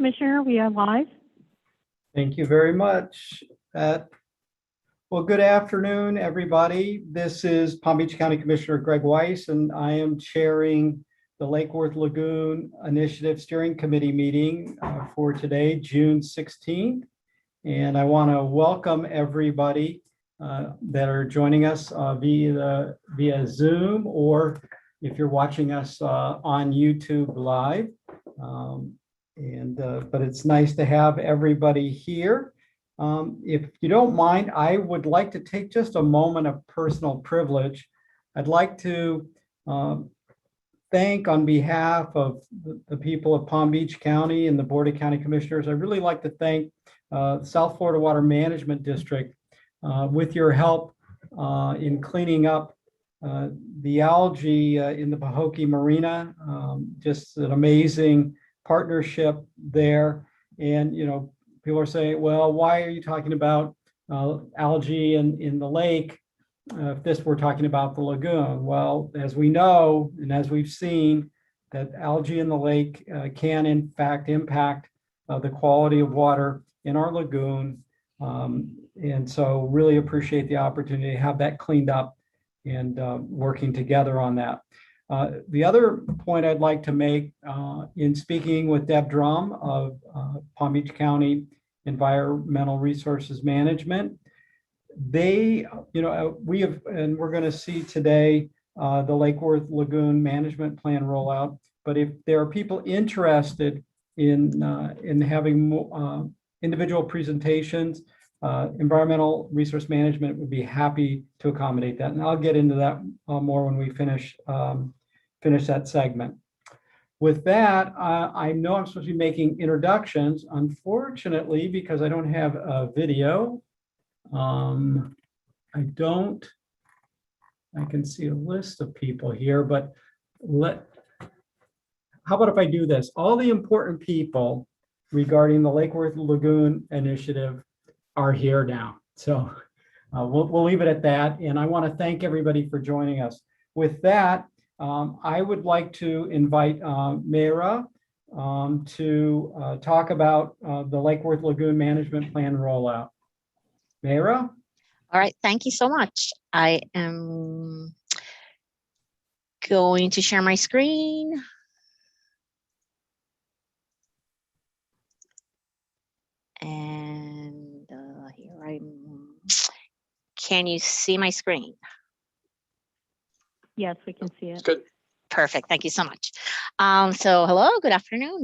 Commissioner, we are live. Thank you very much. Well, good afternoon, everybody. This is Palm Beach County Commissioner Greg Weiss, and I am chairing the Lake Worth Lagoon Initiative Steering Committee meeting for today, June 16th. And I want to welcome everybody that are joining us via Zoom, or if you're watching us on YouTube live. But it's nice to have everybody here. If you don't mind, I would like to take just a moment of personal privilege. I'd like to thank, on behalf of the people of Palm Beach County and the Board of County Commissioners, I'd really like to thank South Florida Water Management District with your help in cleaning up the algae in the Pahokee Marina. Just an amazing partnership there. And, you know, people are saying, well, why are you talking about algae in the lake if we're talking about the lagoon? Well, as we know, and as we've seen, that algae in the lake can in fact impact the quality of water in our lagoon. And so really appreciate the opportunity to have that cleaned up and working together on that. The other point I'd like to make in speaking with Deb Drum of Palm Beach County Environmental Resources Management, they, you know, we have, and we're going to see today the Lake Worth Lagoon Management Plan rollout. But if there are people interested in having individual presentations, Environmental Resource Management would be happy to accommodate that. And I'll get into that more when we finish that segment. With that, I know I'm supposed to be making introductions. Unfortunately, because I don't have a video, I can see a list of people here, but how about if I do this? All the important people regarding the Lake Worth Lagoon Initiative are here now. So we'll leave it at that. And I want to thank everybody for joining us. With that, I would like to invite Mayra to talk about the Lake Worth Lagoon Management Plan rollout. Mayra? All right, thank you so much. I am going to share my screen. And here can you see my screen? Yes, we can see it. Good. Perfect. Thank you so much. So hello, good afternoon.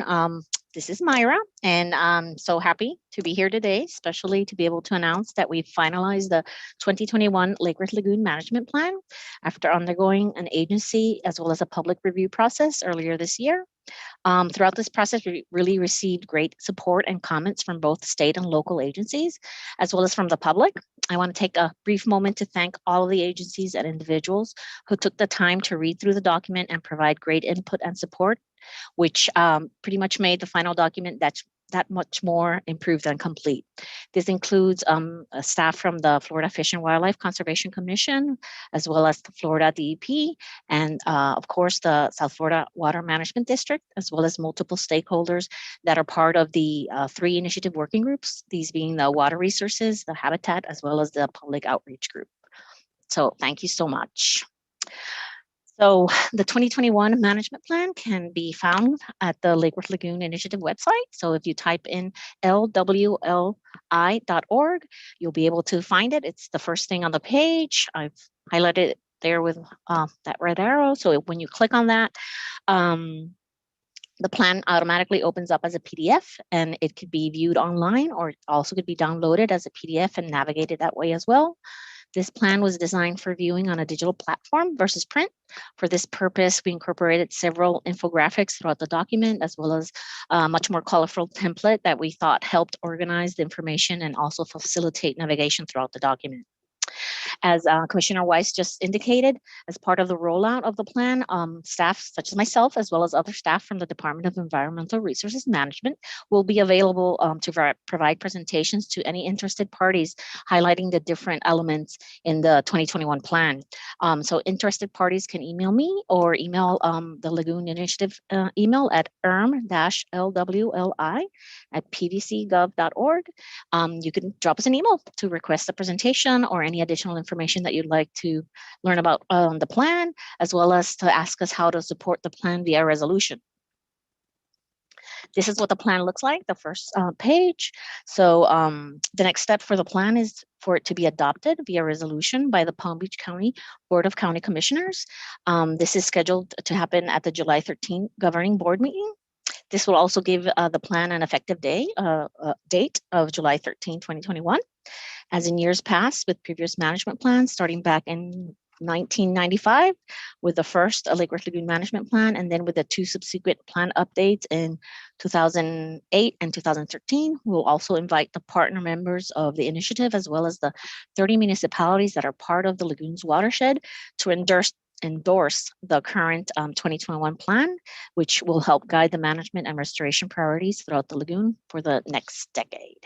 This is Mayra, and I'm so happy to be here today, especially to be able to announce that we've finalized the 2021 Lake Worth Lagoon Management Plan after undergoing an agency as well as a public review process earlier this year. Throughout this process, we really received great support and comments from both state and local agencies, as well as from the public. I want to take a brief moment to thank all of the agencies and individuals who took the time to read through the document and provide great input and support, which pretty much made the final document that much more improved and complete. This includes staff from the Florida Fish and Wildlife Conservation Commission, as well as the Florida DEP, and of course the South Florida Water Management District, as well as multiple stakeholders that are part of the 3 initiative working groups, these being the water resources, the habitat, as well as the public outreach group. So thank you so much. So the 2021 management plan can be found at the Lake Worth Lagoon Initiative website. So if you type in lwli.org, you'll be able to find it. It's the first thing on the page. I've highlighted it there with that red arrow. So when you click on that, the plan automatically opens up as a PDF, and it could be viewed online, or it also could be downloaded as a PDF and navigated that way as well. This plan was designed for viewing on a digital platform versus print. For this purpose, we incorporated several infographics throughout the document, as well as a much more colorful template that we thought helped organize the information and also facilitate navigation throughout the document. As Commissioner Weiss just indicated, as part of the rollout of the plan, staff such as myself, as well as other staff from the Department of Environmental Resources Management, will be available to provide presentations to any interested parties, highlighting the different elements in the 2021 plan. So interested parties can email me or email the Lagoon Initiative email at erm-lwli@pvcgov.org. You can drop us an email to request a presentation or any additional information that you'd like to learn about the plan, as well as to ask us how to support the plan via resolution. This is what the plan looks like, the first page. So the next step for the plan is for it to be adopted via resolution by the Palm Beach County Board of County Commissioners. This is scheduled to happen at the July 13th governing board meeting. This will also give the plan an effective date of July 13, 2021. As in years past with previous management plans, starting back in 1995 with the first Lake Worth Lagoon Management Plan, and then with the two subsequent plan updates in 2008 and 2013. We'll also invite the partner members of the initiative, as well as the 30 municipalities that are part of the Lagoon's watershed, to endorse the current 2021 plan, which will help guide the management and restoration priorities throughout the lagoon for the next decade.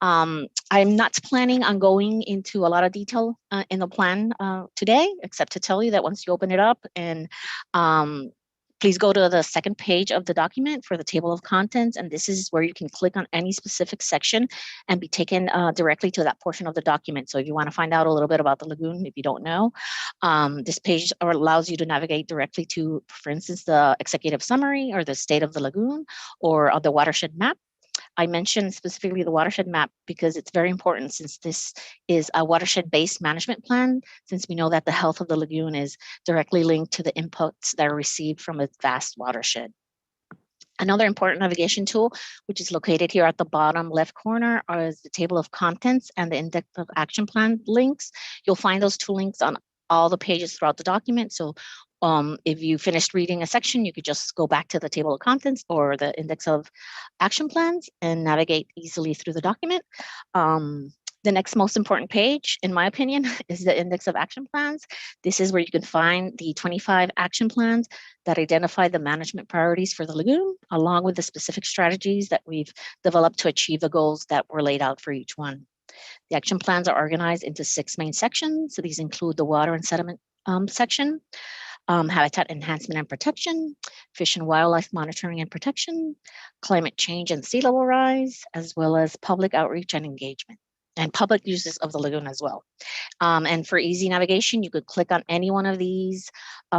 I'm not planning on going into a lot of detail in the plan today, except to tell you that once you open it up, and please go to the second page of the document for the table of contents, and this is where you can click on any specific section and be taken directly to that portion of the document. So if you want to find out a little bit about the lagoon, if you don't know, this page allows you to navigate directly to, for instance, the executive summary or the state of the lagoon, or the watershed map. I mentioned specifically the watershed map because it's very important, since this is a watershed-based management plan, since we know that the health of the lagoon is directly linked to the inputs that are received from its vast watershed. Another important navigation tool, which is located here at the bottom left corner, is the table of contents and the index of action plan links. You'll find those two links on all the pages throughout the document. So if you finished reading a section, you could just go back to the table of contents or the index of action plans and navigate easily through the document. The next most important page, in my opinion, is the index of action plans. This is where you can find the 25 action plans that identify the management priorities for the lagoon, along with the specific strategies that we've developed to achieve the goals that were laid out for each one. The action plans are organized into 6 main sections. So these include the water and sediment section, habitat enhancement and protection, fish and wildlife monitoring and protection, climate change and sea level rise, as well as public outreach and engagement, and public uses of the lagoon as well. And for easy navigation, you could click on any one of these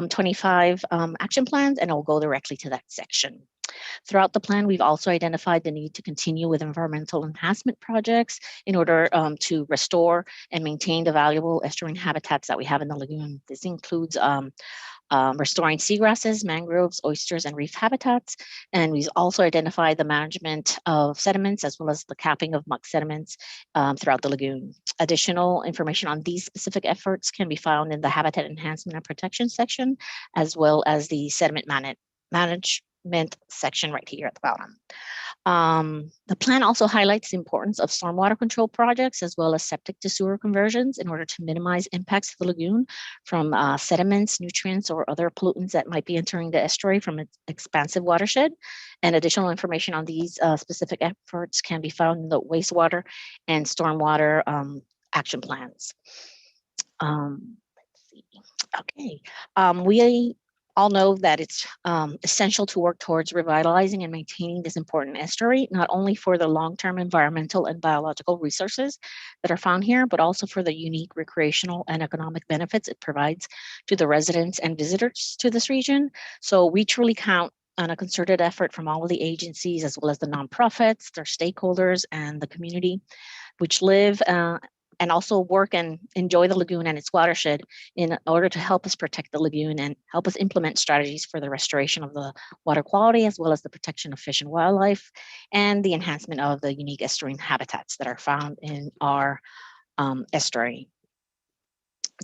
25 action plans, and it will go directly to that section. Throughout the plan, we've also identified the need to continue with environmental enhancement projects in order to restore and maintain the valuable estuarine habitats that we have in the lagoon. This includes restoring seagrasses, mangroves, oysters, and reef habitats. And we've also identified the management of sediments, as well as the capping of muck sediments throughout the lagoon. Additional information on these specific efforts can be found in the Habitat Enhancement and Protection section, as well as the sediment management section right here at the bottom. The plan also highlights the importance of stormwater control projects, as well as septic to sewer conversions, in order to minimize impacts to the lagoon from sediments, nutrients, or other pollutants that might be entering the estuary from its expansive watershed. And additional information on these specific efforts can be found in the wastewater and stormwater action plans. Let's see. Okay, we all know that it's essential to work towards revitalizing and maintaining this important estuary, not only for the long-term environmental and biological resources that are found here, but also for the unique recreational and economic benefits it provides to the residents and visitors to this region. So we truly count on a concerted effort from all of the agencies, as well as the nonprofits, their stakeholders, and the community, which live and also work and enjoy the lagoon and its watershed, in order to help us protect the lagoon and help us implement strategies for the restoration of the water quality, as well as the protection of fish and wildlife, and the enhancement of the unique estuarine habitats that are found in our estuary.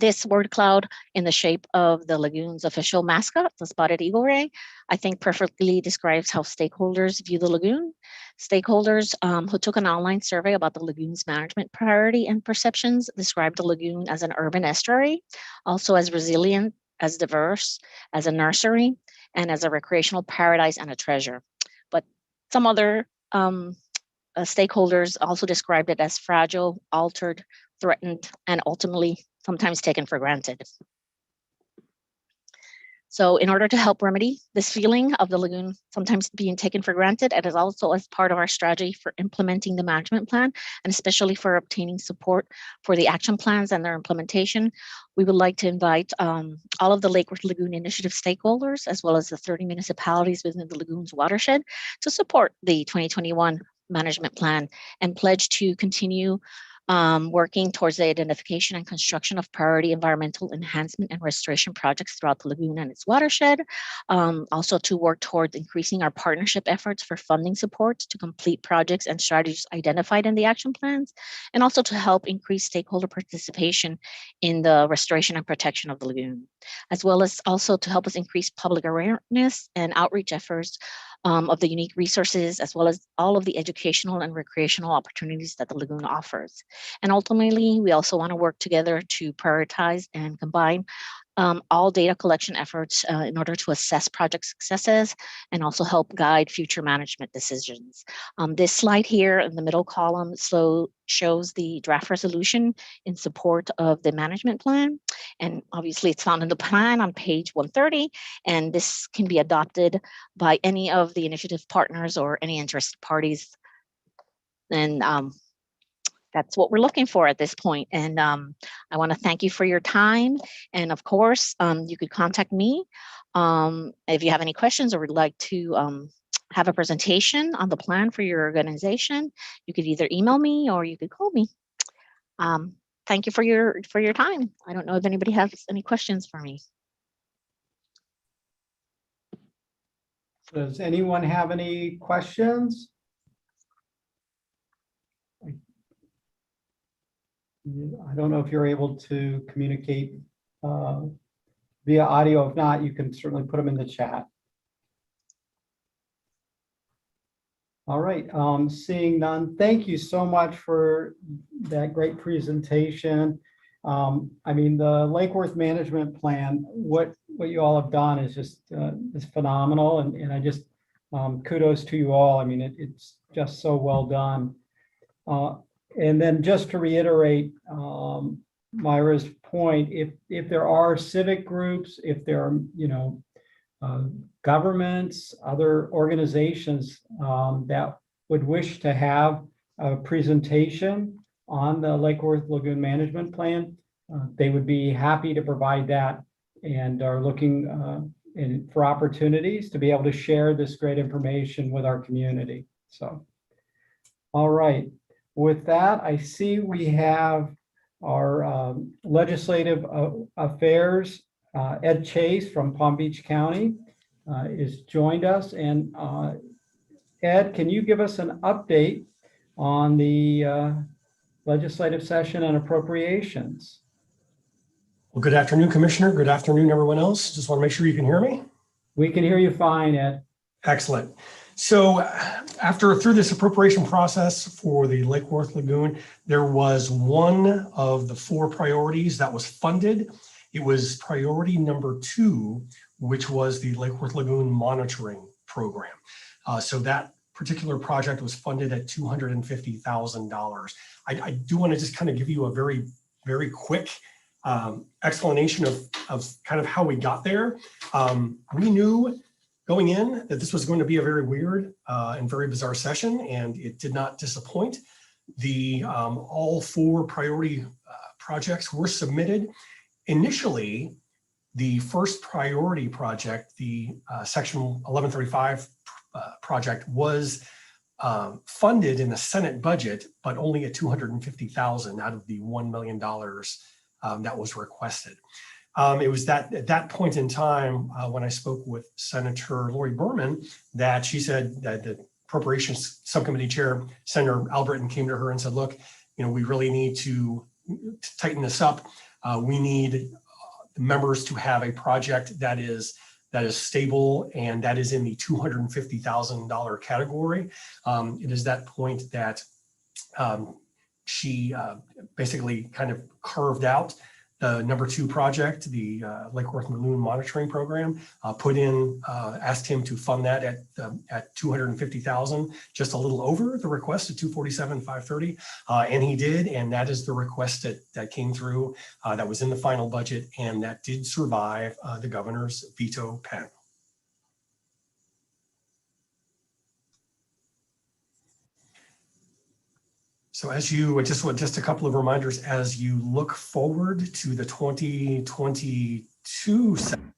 This word cloud in the shape of the lagoon's official mascot, the spotted eagle ray, I think perfectly describes how stakeholders view the lagoon. Stakeholders who took an online survey about the lagoon's management priority and perceptions described the lagoon as an urban estuary, also as resilient, as diverse, as a nursery, and as a recreational paradise and a treasure. But some other stakeholders also described it as fragile, altered, threatened, and ultimately sometimes taken for granted. So in order to help remedy this feeling of the lagoon sometimes being taken for granted, it is also as part of our strategy for implementing the management plan, and especially for obtaining support for the action plans and their implementation, we would like to invite all of the Lake Worth Lagoon Initiative stakeholders, as well as the 30 municipalities within the lagoon's watershed, to support the 2021 management plan and pledge to continue working towards the identification and construction of priority environmental enhancement and restoration projects throughout the lagoon and its watershed. Also to work towards increasing our partnership efforts for funding support to complete projects and strategies identified in the action plans, and also to help increase stakeholder participation in the restoration and protection of the lagoon, as well as also to help us increase public awareness and outreach efforts of the unique resources, as well as all of the educational and recreational opportunities that the lagoon offers. And ultimately, we also want to work together to prioritize and combine all data collection efforts in order to assess project successes and also help guide future management decisions. This slide here in the middle column shows the draft resolution in support of the management plan. And obviously it's found in the plan on page 130, and this can be adopted by any of the initiative partners or any interested parties. And that's what we're looking for at this point. And I want to thank you for your time. And of course, you could contact me if you have any questions or would like to have a presentation on the plan for your organization. You could either email me or you could call me. Thank you for your time. I don't know if anybody has any questions for me. Does anyone have any questions? I don't know if you're able to communicate via audio. If not, you can certainly put them in the chat. All right, seeing none, thank you so much for that great presentation. I mean, the Lake Worth Management Plan, what you all have done is just is phenomenal, and I just kudos to you all. I mean, it's just so well done. And then just to reiterate Myra's point, if there are civic groups, if there are governments, other organizations that would wish to have a presentation on the Lake Worth Lagoon Management Plan, they would be happy to provide that, and are looking for opportunities to be able to share this great information with our community. So, all right. With that, I see we have our legislative affairs, Ed Chase from Palm Beach County is joined us. And Ed, can you give us an update on the legislative session and appropriations? Well, good afternoon, Commissioner. Good afternoon, everyone else. Just want to make sure you can hear me. We can hear you fine, Ed. Excellent. So through this appropriation process for the Lake Worth Lagoon, there was one of the 4 priorities that was funded. It was priority number 2, which was the Lake Worth Lagoon Monitoring Program. So that particular project was funded at $250,000. I do want to just kind of give you a very, very quick explanation of kind of how we got there. We knew going in that this was going to be a very weird and very bizarre session, and it did not disappoint. All 4 priority projects were submitted. Initially, the first priority project, the Section 1135 project, was funded in the Senate budget, but only at $250,000 out of the $1 million that was requested. It was at that point in time when I spoke with Senator Lori Berman that she said that the Appropriations Subcommittee Chair, Senator Albritton, came to her and said, look, we really need to tighten this up. We need members to have a project that is stable and that is in the $250,000 category. It is that point that she basically kind of carved out the number 2 project, the Lake Worth Lagoon monitoring program, asked him to fund that at $250,000, just a little over the request at $247,530, and he did, and that is the request that came through, that was in the final budget, and that did survive the governor's veto pen. So as you, just a couple of reminders, as you look forward to the 2022 session,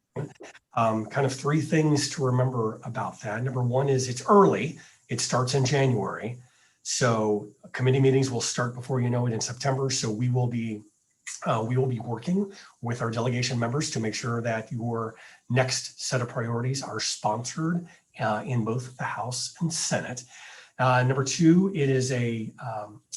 kind of 3 things to remember about that. Number 1 is it's early. It starts in January. So committee meetings will start before you know it in September. So we will be working with our delegation members to make sure that your next set of priorities are sponsored in both the House and Senate. Number 2, it is an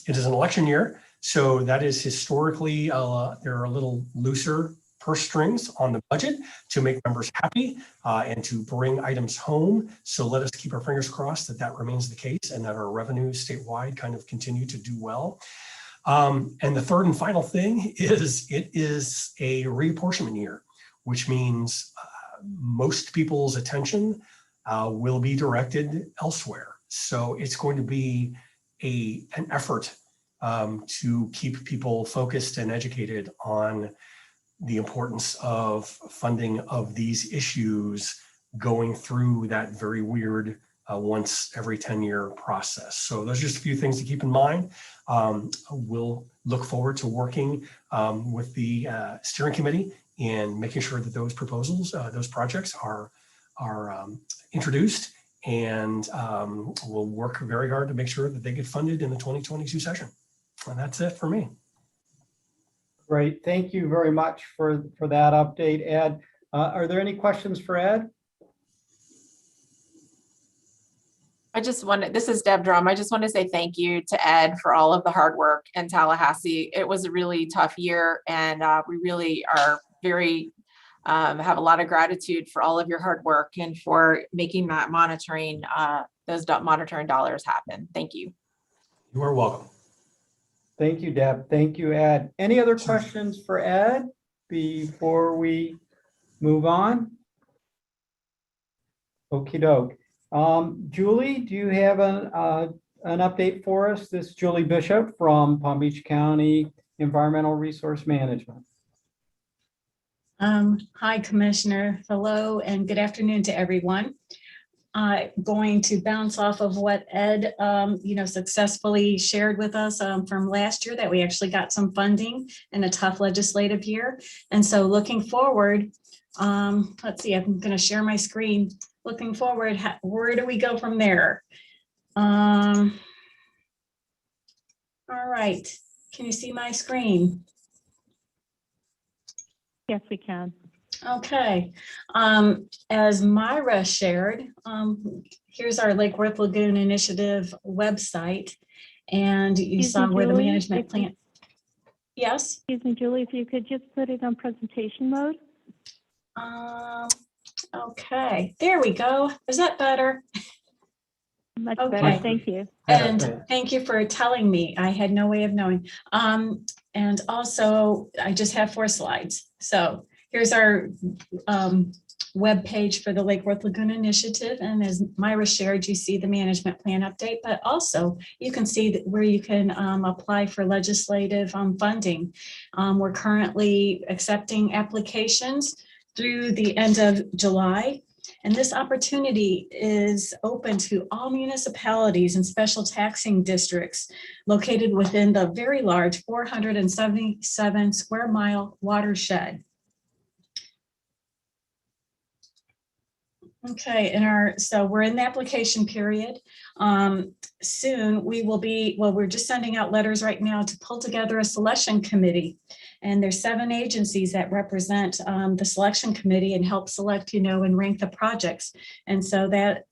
election year, so that is historically there are a little looser purse strings on the budget to make members happy and to bring items home. So let us keep our fingers crossed that that remains the case and that our revenues statewide kind of continue to do well. And the third and final thing is it is a reapportionment year, which means most people's attention will be directed elsewhere. So it's going to be an effort to keep people focused and educated on the importance of funding of these issues going through that very weird once every 10-year process. So those are just a few things to keep in mind. We'll look forward to working with the steering committee in making sure that those proposals, those projects are introduced, and we'll work very hard to make sure that they get funded in the 2022 session. And that's it for me. Great. Thank you very much for that update, Ed. Are there any questions for Ed? This is Deb Drum. I just want to say thank you to Ed for all of the hard work in Tallahassee. It was a really tough year, and we really are have a lot of gratitude for all of your hard work and for making that monitoring, those monitoring dollars happen. Thank you. You are welcome. Thank you, Deb. Thank you, Ed. Any other questions for Ed before we move on? Okie doke. Julie, do you have an update for us? This is Julie Bishop from Palm Beach County Environmental Resource Management. Hi, Commissioner. Hello, and good afternoon to everyone. Going to bounce off of what Ed, successfully shared with us from last year, that we actually got some funding in a tough legislative year. And so looking forward, let's see, I'm going to share my screen. Looking forward, where do we go from there? All right. Can you see my screen? Yes, we can. Okay. As Myra shared, here's our Lake Worth Lagoon Initiative website, and you Excuse saw me, where the Julie, management if you- plan. Yes. Excuse me, Julie, if you could just put it on presentation mode. Okay, there we go. Is that better? Much Okay. better, thank you. And thank you for telling me. I had no way of knowing. And also, I just have 4 slides. So here's our web page for the Lake Worth Lagoon Initiative. And as Myra shared, you see the management plan update, but also you can see where you can apply for legislative funding. We're currently accepting applications through the end of July. And this opportunity is open to all municipalities and special taxing districts located within the very large 477 square mile watershed. Okay, so we're in the application period. Soon we will be, we're just sending out letters right now to pull together a selection committee. And there's 7 agencies that represent the selection committee and help select, and rank the projects. And so that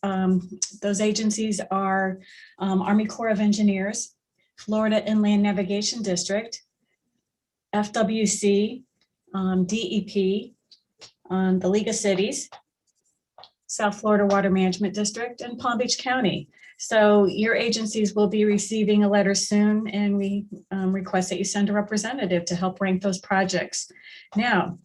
those agencies are Army Corps of Engineers, Florida Inland Navigation District, FWC, DEP, the League of Cities, South Florida Water Management District, and Palm Beach County. So your agencies will be receiving a letter soon, and we request that you send a representative to help rank those projects. Now,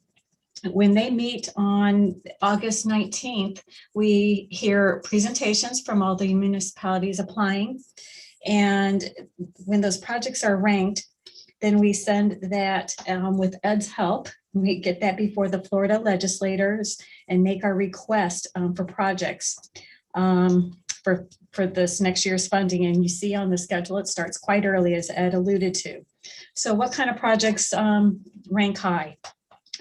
when they meet on August 19th, we hear presentations from all the municipalities applying. And when those projects are ranked, then we send that with Ed's help. We get that before the Florida legislators and make our request for projects for this next year's funding. And you see on the schedule, it starts quite early, as Ed alluded to. So what kind of projects rank high?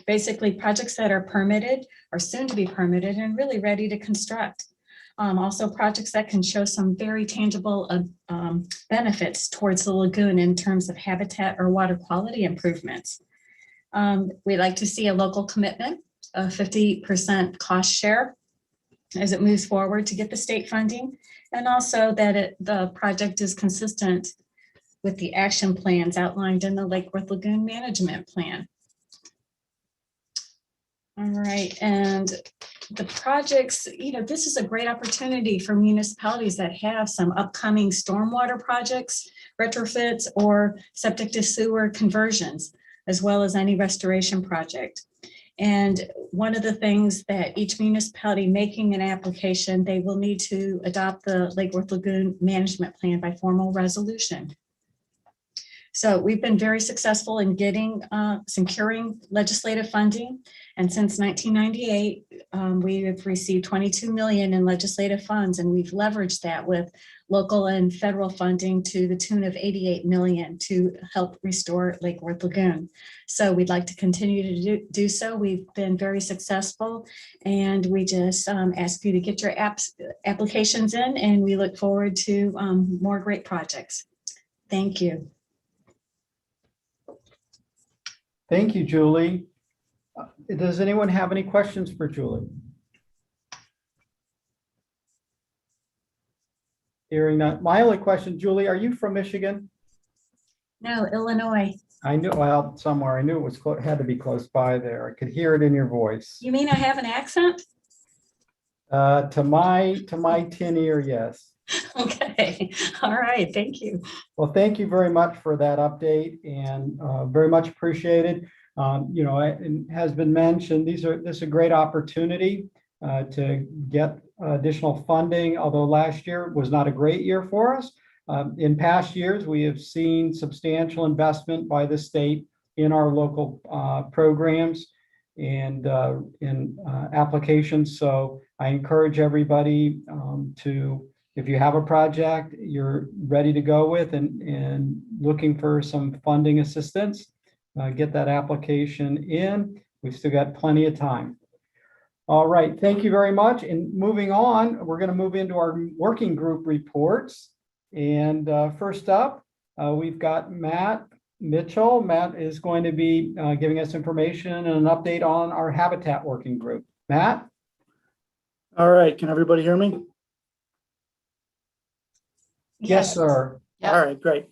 Basically, projects that are permitted or soon to be permitted and really ready to construct. Also projects that can show some very tangible benefits towards the lagoon in terms of habitat or water quality improvements. We like to see a local commitment, a 50% cost share as it moves forward to get the state funding, and also that the project is consistent with the action plans outlined in the Lake Worth Lagoon Management Plan. All right, and the projects, this is a great opportunity for municipalities that have some upcoming stormwater projects, retrofits, or septic to sewer conversions, as well as any restoration project. And one of the things that each municipality making an application, they will need to adopt the Lake Worth Lagoon Management Plan by formal resolution. So we've been very successful in securing legislative funding. And since 1998, we have received 22 million in legislative funds, and we've leveraged that with local and federal funding to the tune of 88 million to help restore Lake Worth Lagoon. So we'd like to continue to do so. We've been very successful, and we just ask you to get your applications in, and we look forward to more great projects. Thank you. Thank you, Julie. Does anyone have any questions for Julie? Hearing that, my only question, Julie, are you from Michigan? No, Illinois. I knew, well, somewhere. I knew it was had to be close by there. I could hear it in your voice. You mean I have an accent? To my tin ear, yes. Okay. All right. Thank you. Well, thank you very much for that update, and very much appreciated. It has been mentioned, this is a great opportunity to get additional funding, although last year was not a great year for us. In past years, we have seen substantial investment by the state in our local programs and in applications. So I encourage everybody to, if you have a project you're ready to go with and looking for some funding assistance, get that application in. We've still got plenty of time. All right, thank you very much. And moving on, we're going to move into our working group reports. And first up, we've got Matt Mitchell. Matt is going to be giving us information and an update on our habitat working group. Matt? All right, can everybody hear me? Yes, sir. Yep. All right, great.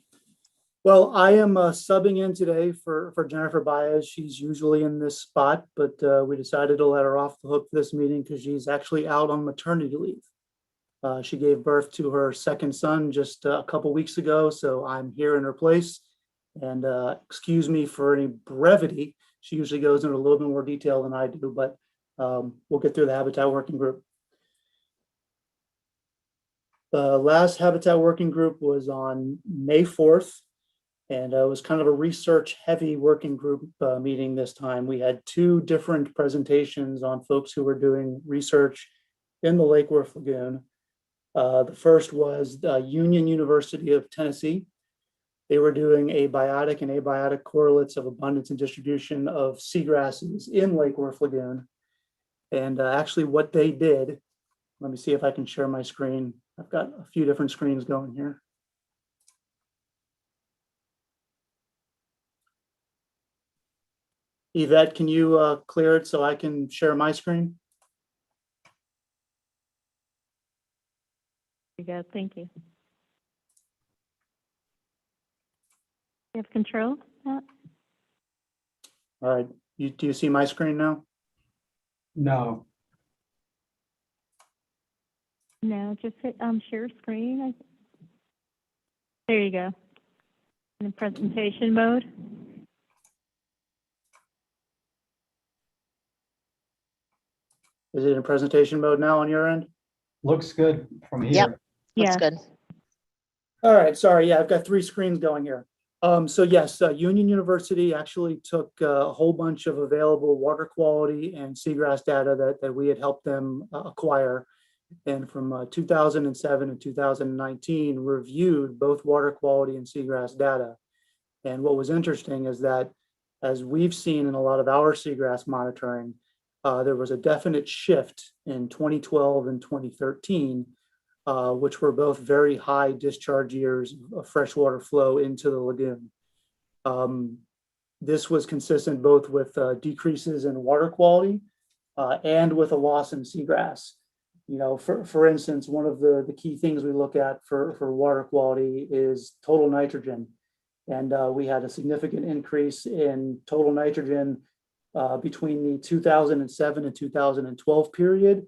Well, I am subbing in today for Jennifer Baez. She's usually in this spot, but we decided to let her off the hook for this meeting because she's actually out on maternity leave. She gave birth to her second son just a couple weeks ago, so I'm here in her place. And excuse me for any brevity. She usually goes into a little bit more detail than I do, but we'll get through the Habitat Working Group. The last Habitat Working Group was on May 4th. And it was kind of a research heavy working group meeting this time. We had two different presentations on folks who were doing research in the Lake Worth Lagoon. The first was Union University of Tennessee. They were doing abiotic and abiotic correlates of abundance and distribution of seagrasses in Lake Worth Lagoon. And actually what they did, let me see if I can share my screen. I've got a few different screens going here. Yvette, can you clear it so I can share my screen? You go. Thank you. You have control, Matt? All right, do you see my screen now? No. No, just hit share screen. There you go. In presentation mode. Is it in presentation mode now on your end? Looks good from here. Yep. Looks Yes. good. All right, sorry, yeah, I've got three screens going here. So yes, Union University actually took a whole bunch of available water quality and seagrass data that we had helped them acquire. And from 2007 and 2019, reviewed both water quality and seagrass data. And what was interesting is that, as we've seen in a lot of our seagrass monitoring, there was a definite shift in 2012 and 2013, which were both very high discharge years of freshwater flow into the lagoon. This was consistent both with decreases in water quality and with a loss in seagrass. You know, for instance, one of the key things we look at for water quality is total nitrogen. And we had a significant increase in total nitrogen between the 2007 and 2012 period.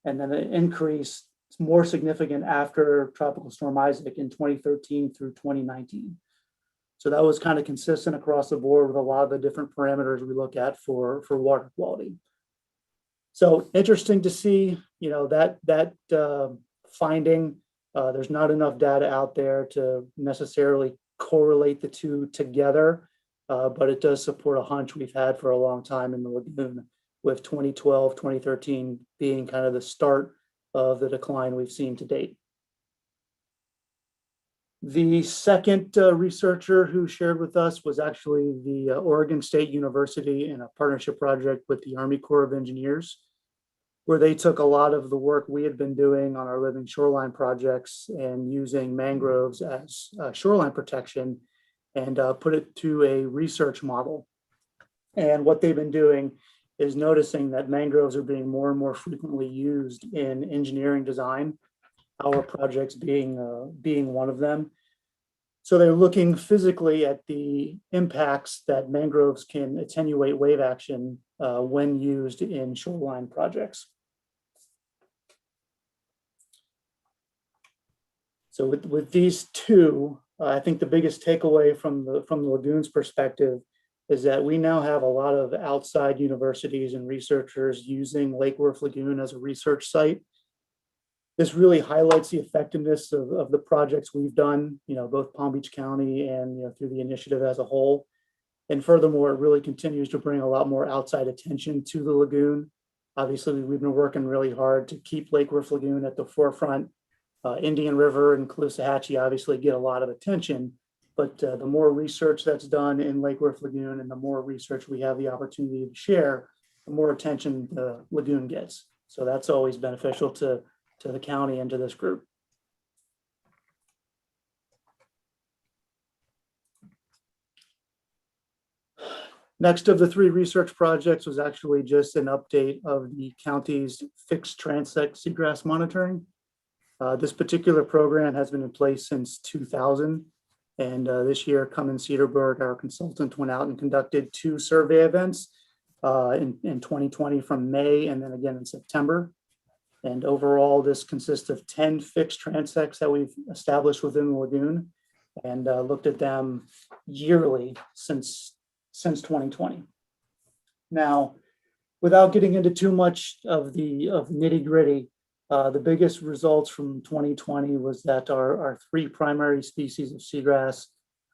And then an increase more significant after Tropical Storm Isaac in 2013 through 2019. So that was kind of consistent across the board with a lot of the different parameters we look at for water quality. So interesting to see, you know, that finding. There's not enough data out there to necessarily correlate the two together, but it does support a hunch we've had for a long time in the lagoon, with 2012, 2013 being kind of the start of the decline we've seen to date. The second researcher who shared with us was actually the Oregon State University in a partnership project with the Army Corps of Engineers, where they took a lot of the work we had been doing on our living shoreline projects and using mangroves as shoreline protection and put it to a research model. And what they've been doing is noticing that mangroves are being more and more frequently used in engineering design, our projects being one of them. So they're looking physically at the impacts that mangroves can attenuate wave action when used in shoreline projects. So with these two, I think the biggest takeaway from the lagoon's perspective is that we now have a lot of outside universities and researchers using Lake Worth Lagoon as a research site. This really highlights the effectiveness of the projects we've done, you know, both Palm Beach County and, you know, through the initiative as a whole. And furthermore, it really continues to bring a lot more outside attention to the lagoon. Obviously, we've been working really hard to keep Lake Worth Lagoon at the forefront. Indian River and Caloosahatchee obviously get a lot of attention, but the more research that's done in Lake Worth Lagoon and the more research we have the opportunity to share, the more attention the lagoon gets. So that's always beneficial to the county and to this group. Next of the three research projects was actually just an update of the county's fixed transect seagrass monitoring. This particular program has been in place since 2000. And this year, Cummins Cedarburg, our consultant, went out and conducted 2 survey events in 2020 from May and then again in September. And overall, this consists of 10 fixed transects that we've established within the lagoon and looked at them yearly since 2020. Now, without getting into too much of the nitty gritty, the biggest results from 2020 was that our 3 primary species of seagrass,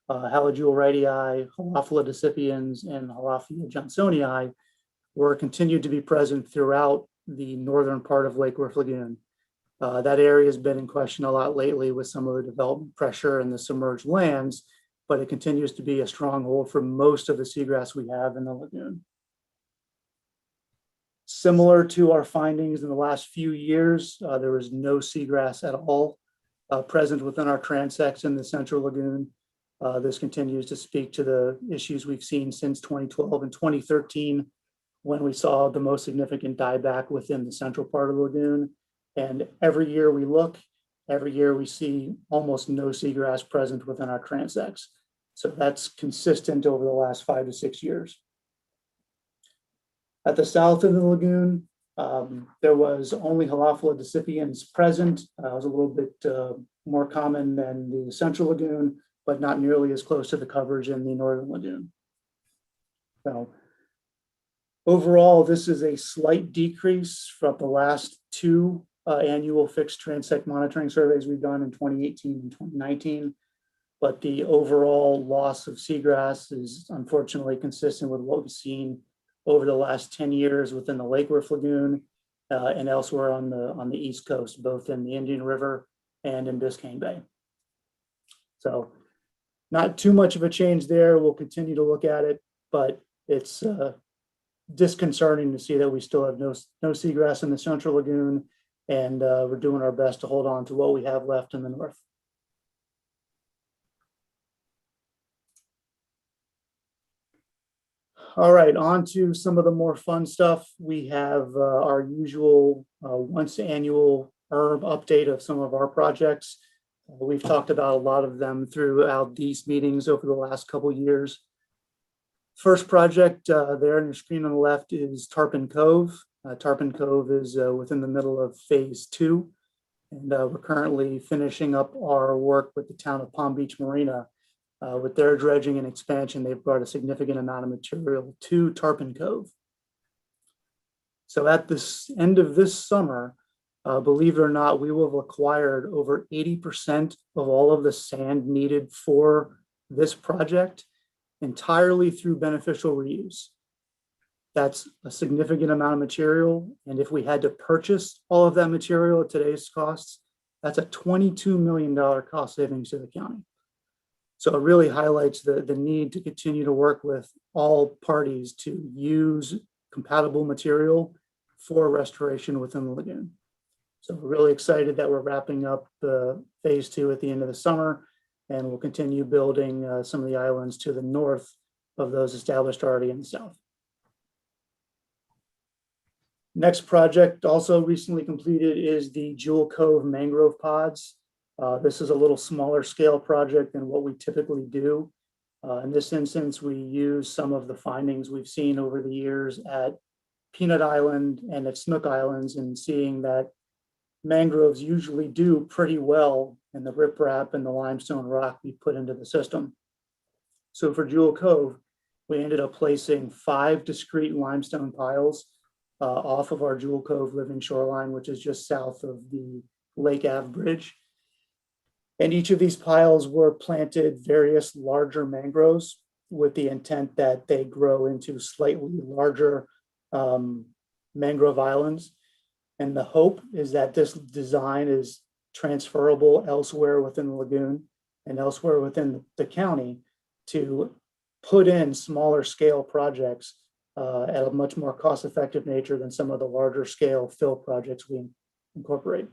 Halogule radii, Holophila decipiens, and Holophila johnsonii, were continued to be present throughout the northern part of Lake Worth Lagoon. That area has been in question a lot lately with some of the development pressure in the submerged lands, but it continues to be a stronghold for most of the seagrass we have in the lagoon. Similar to our findings in the last few years, there was no seagrass at all present within our transects in the central lagoon. This continues to speak to the issues we've seen since 2012 and 2013, when we saw the most significant dieback within the central part of the lagoon. And every year we look, every year we see almost no seagrass present within our transects. So that's consistent over the last 5 to 6 years. At the south of the lagoon, there was only Halophila decipiens present. It was a little bit more common than the central lagoon, but not nearly as close to the coverage in the northern lagoon. So overall, this is a slight decrease from the last two annual fixed transect monitoring surveys we've done in 2018 and 2019. But the overall loss of seagrass is unfortunately consistent with what we've seen over the last 10 years within the Lake Worth Lagoon and elsewhere on the East Coast, both in the Indian River and in Biscayne Bay. So not too much of a change there. We'll continue to look at it, but it's disconcerting to see that we still have no seagrass in the Central Lagoon, and we're doing our best to hold on to what we have left in the north. All right, on to some of the more fun stuff. We have our usual once annual herb update of some of our projects. We've talked about a lot of them throughout these meetings over the last couple of years. First project there on your screen on the left is Tarpon Cove. Tarpon Cove is within the middle of phase 2. And we're currently finishing up our work with the town of Palm Beach Marina. With their dredging and expansion, they've brought a significant amount of material to Tarpon Cove. So at this end of this summer, believe it or not, we will have acquired over 80% of all of the sand needed for this project entirely through beneficial reuse. That's a significant amount of material. And if we had to purchase all of that material at today's costs, that's a $22 million cost savings to the county. So it really highlights the need to continue to work with all parties to use compatible material for restoration within the lagoon. So we're really excited that we're wrapping up the phase 2 at the end of the summer, and we'll continue building some of the islands to the north of those established already in the south. Next project, also recently completed, is the Jewel Cove mangrove pods. This is a little smaller scale project than what we typically do. In this instance, we use some of the findings we've seen over the years at Peanut Island and at Snook Islands, and seeing that mangroves usually do pretty well in the riprap and the limestone rock we put into the system. So for Jewel Cove, we ended up placing 5 discrete limestone piles off of our Jewel Cove living shoreline, which is just south of the Lake Ave Bridge. And each of these piles were planted various larger mangroves with the intent that they grow into slightly larger mangrove islands. And the hope is that this design is transferable elsewhere within the lagoon and elsewhere within the county to put in smaller scale projects at a much more cost-effective nature than some of the larger scale fill projects we incorporate.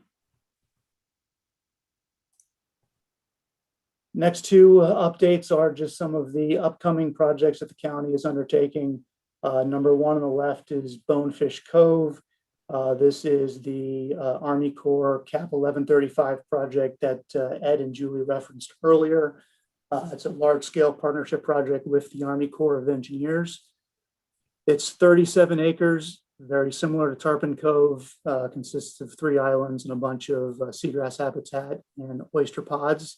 Next 2 updates are just some of the upcoming projects that the county is undertaking. Number 1 on the left is Bonefish Cove. This is the Army Corps Cap 1135 project that Ed and Julie referenced earlier. It's a large-scale partnership project with the Army Corps of Engineers. It's 37 acres, very similar to Tarpon Cove, consists of 3 islands and a bunch of seagrass habitat and oyster pods.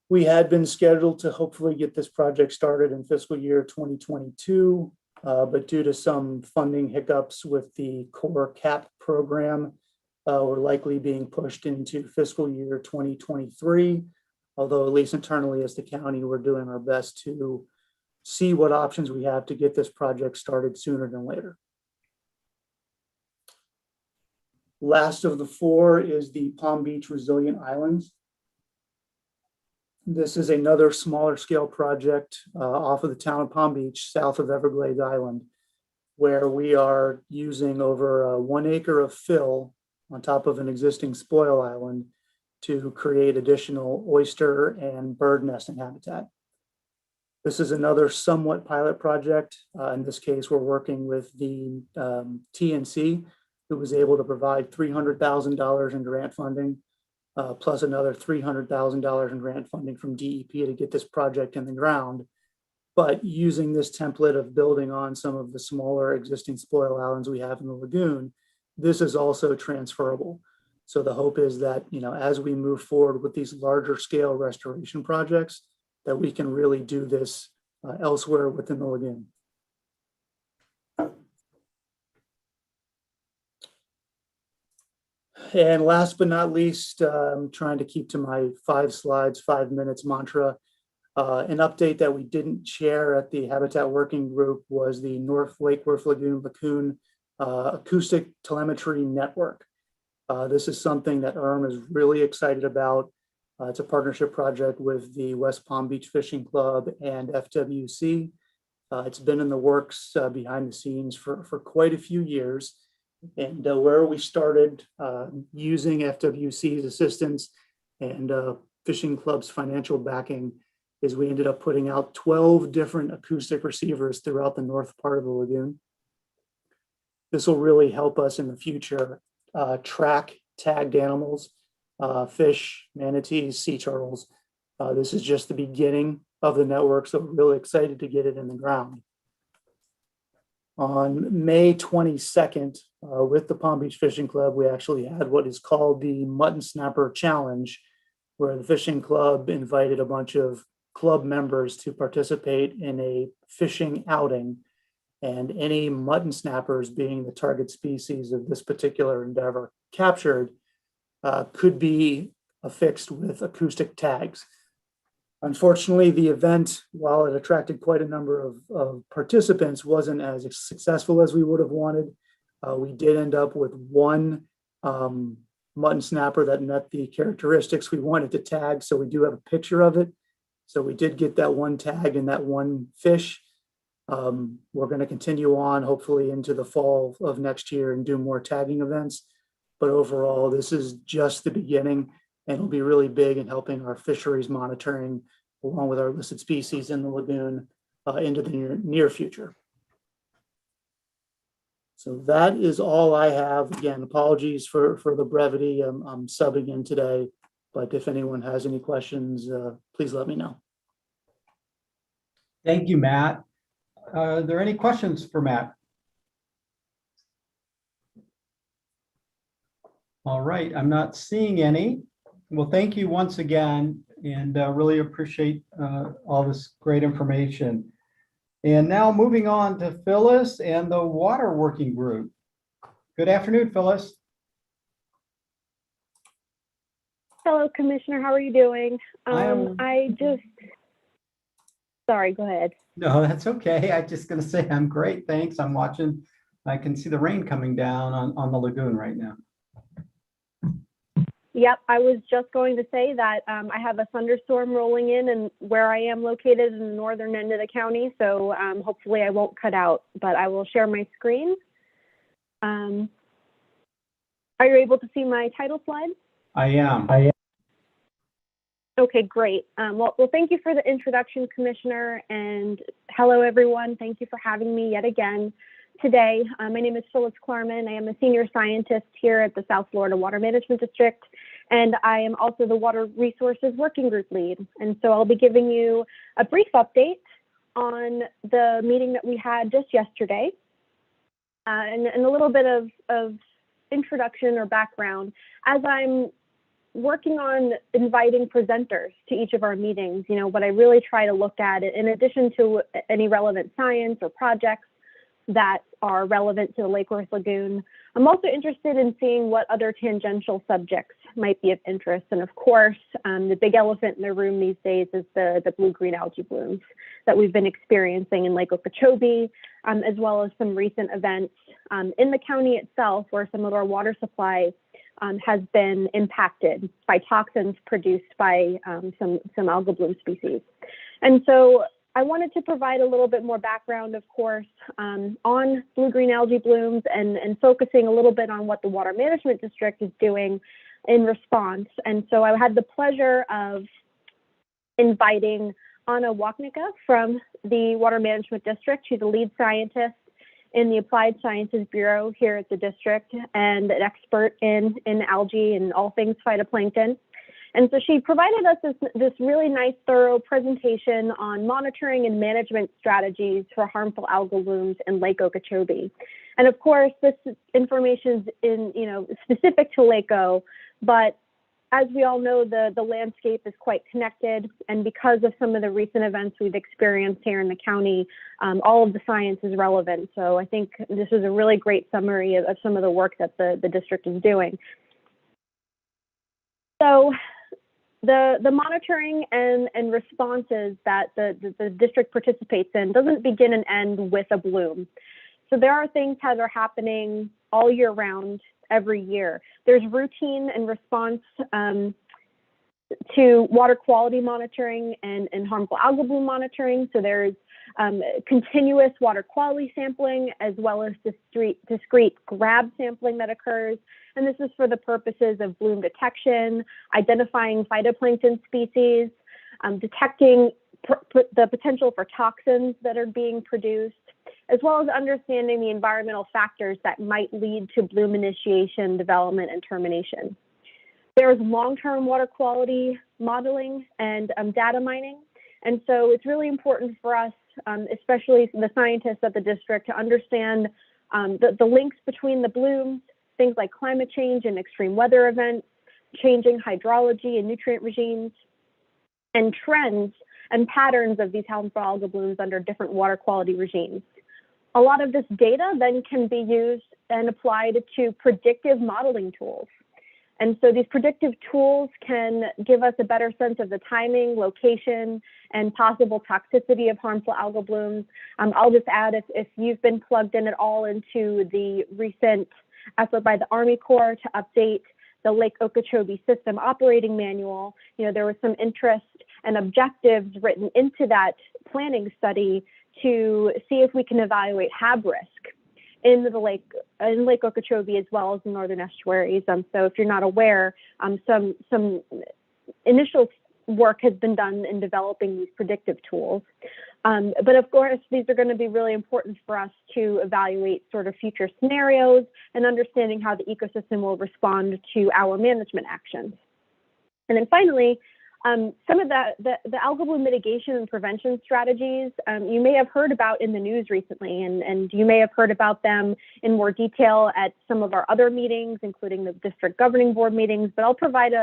We had been scheduled to hopefully get this project started in fiscal year 2022, but due to some funding hiccups with the Corps CAP program, we're likely being pushed into fiscal year 2023, although at least internally as the county, we're doing our best to see what options we have to get this project started sooner than later. Last of the 4 is the Palm Beach Resilient Islands. This is another smaller scale project off of the town of Palm Beach, south of Everglades Island, where we are using over 1 acre of fill on top of an existing spoil island to create additional oyster and bird nesting habitat. This is another somewhat pilot project. In this case, we're working with the TNC, who was able to provide $300,000 in grant funding. Plus another $300,000 in grant funding from DEP to get this project in the ground. but using this template of building on some of the smaller existing spoil islands we have in the lagoon, this is also transferable. So the hope is that, as we move forward with these larger scale restoration projects, that we can really do this elsewhere within the lagoon. And last but not least, I'm trying to keep to my 5 slides, 5 minutes mantra. An update that we didn't share at the Habitat Working Group was the North Lake Worth Lagoon acoustic telemetry network. This is something that is really excited about. It's a partnership project with the West Palm Beach Fishing Club and FWC. It's been in the works behind the scenes for quite a few years. And where we started using FWC's assistance and Fishing Club's financial backing is we ended up putting out 12 different acoustic receivers throughout the north part of the lagoon. This will really help us in the future track tagged animals, fish, manatees, sea turtles. This is just the beginning of the network, so we're really excited to get it in the ground. On May 22nd, with the Palm Beach Fishing Club, we actually had what is called the Mutton Snapper Challenge, where the fishing club invited a bunch of club members to participate in a fishing outing, and any mutton snappers, being the target species of this particular endeavor captured, could be affixed with acoustic tags. Unfortunately, the event, while it attracted quite a number of participants, wasn't as successful as we would have wanted. We did end up with one mutton snapper that met the characteristics we wanted to tag, so we do have a picture of it. So we did get that one tag and that one fish. We're going to continue on, hopefully into the fall of next year, and do more tagging events. But overall, this is just the beginning, and it'll be really big in helping our fisheries monitoring, along with our listed species in the lagoon, into the near future. So that is all I have. Again, apologies for the brevity. I'm subbing in today, but if anyone has any questions, please let me know. Thank you, Matt. Are there any questions for Matt? All right, I'm not seeing any. Well, thank you once again, and really appreciate all this great information. And now moving on to Phyllis and the Water Working Group. Good afternoon, Phyllis. Hello, Commissioner. How are you doing? Sorry, go ahead. No, that's okay. I'm just going to say I'm great. Thanks. I'm watching. I can see the rain coming down on the lagoon right now. Yep, I was just going to say that I have a thunderstorm rolling in, and where I am located in the northern end of the county, so hopefully I won't cut out, but I will share my screen. Are you able to see my title slide? I am. Okay, great. Well, thank you for the introduction, Commissioner, and hello, everyone. Thank you for having me yet again today. My name is Phyllis Klarman. I am a senior scientist here at the South Florida Water Management District, and I am also the Water Resources Working Group lead. And so I'll be giving you a brief update on the meeting that we had just yesterday, and a little bit of introduction or background. As I'm working on inviting presenters to each of our meetings, what I really try to look at, in addition to any relevant science or projects that are relevant to the Lake Worth Lagoon, I'm also interested in seeing what other tangential subjects might be of interest. And of course, the big elephant in the room these days is the blue-green algae blooms that we've been experiencing in Lake Okeechobee, as well as some recent events in the county itself, where some of our water supply has been impacted by toxins produced by some algal bloom species. And so I wanted to provide a little bit more background, of course, on blue-green algae blooms, and focusing a little bit on what the Water Management District is doing in response. And so I had the pleasure of inviting Anna Wachnicka from the Water Management District. She's a lead scientist in the Applied Sciences Bureau here at the district, and an expert in algae and all things phytoplankton. And so she provided us this really nice, thorough presentation on monitoring and management strategies for harmful algal blooms in Lake Okeechobee. And of course, this information is specific to Lake O, but as we all know, the landscape is quite connected. And because of some of the recent events we've experienced here in the county, all of the science is relevant. So I think this is a really great summary of some of the work that the district is doing. So the monitoring and responses that the district participates in doesn't begin and end with a bloom. So there are things that are happening all year round, every year. There's routine and response to water quality monitoring and harmful algal bloom monitoring. So there's continuous water quality sampling as well as discrete grab sampling that occurs. And this is for the purposes of bloom detection, identifying phytoplankton species, detecting the potential for toxins that are being produced, as well as understanding the environmental factors that might lead to bloom initiation, development, and termination. There's long-term water quality modeling and data mining. And so it's really important for us, especially the scientists at the district, to understand the links between the blooms, things like climate change and extreme weather events, changing hydrology and nutrient regimes, and trends and patterns of these harmful algal blooms under different water quality regimes. A lot of this data then can be used and applied to predictive modeling tools. And so these predictive tools can give us a better sense of the timing, location, and possible toxicity of harmful algal blooms. I'll just add, if you've been plugged in at all into the recent effort by the Army Corps to update the Lake Okeechobee System Operating Manual, there was some interest and objectives written into that planning study to see if we can evaluate HAB risk in Lake Okeechobee as well as the northern estuaries. So if you're not aware, some initial work has been done in developing these predictive tools. But of course, these are going to be really important for us to evaluate sort of future scenarios and understanding how the ecosystem will respond to our management actions. And then finally, some of the algal bloom mitigation and prevention strategies you may have heard about in the news recently, and you may have heard about them in more detail at some of our other meetings, including the district governing board meetings. But I'll provide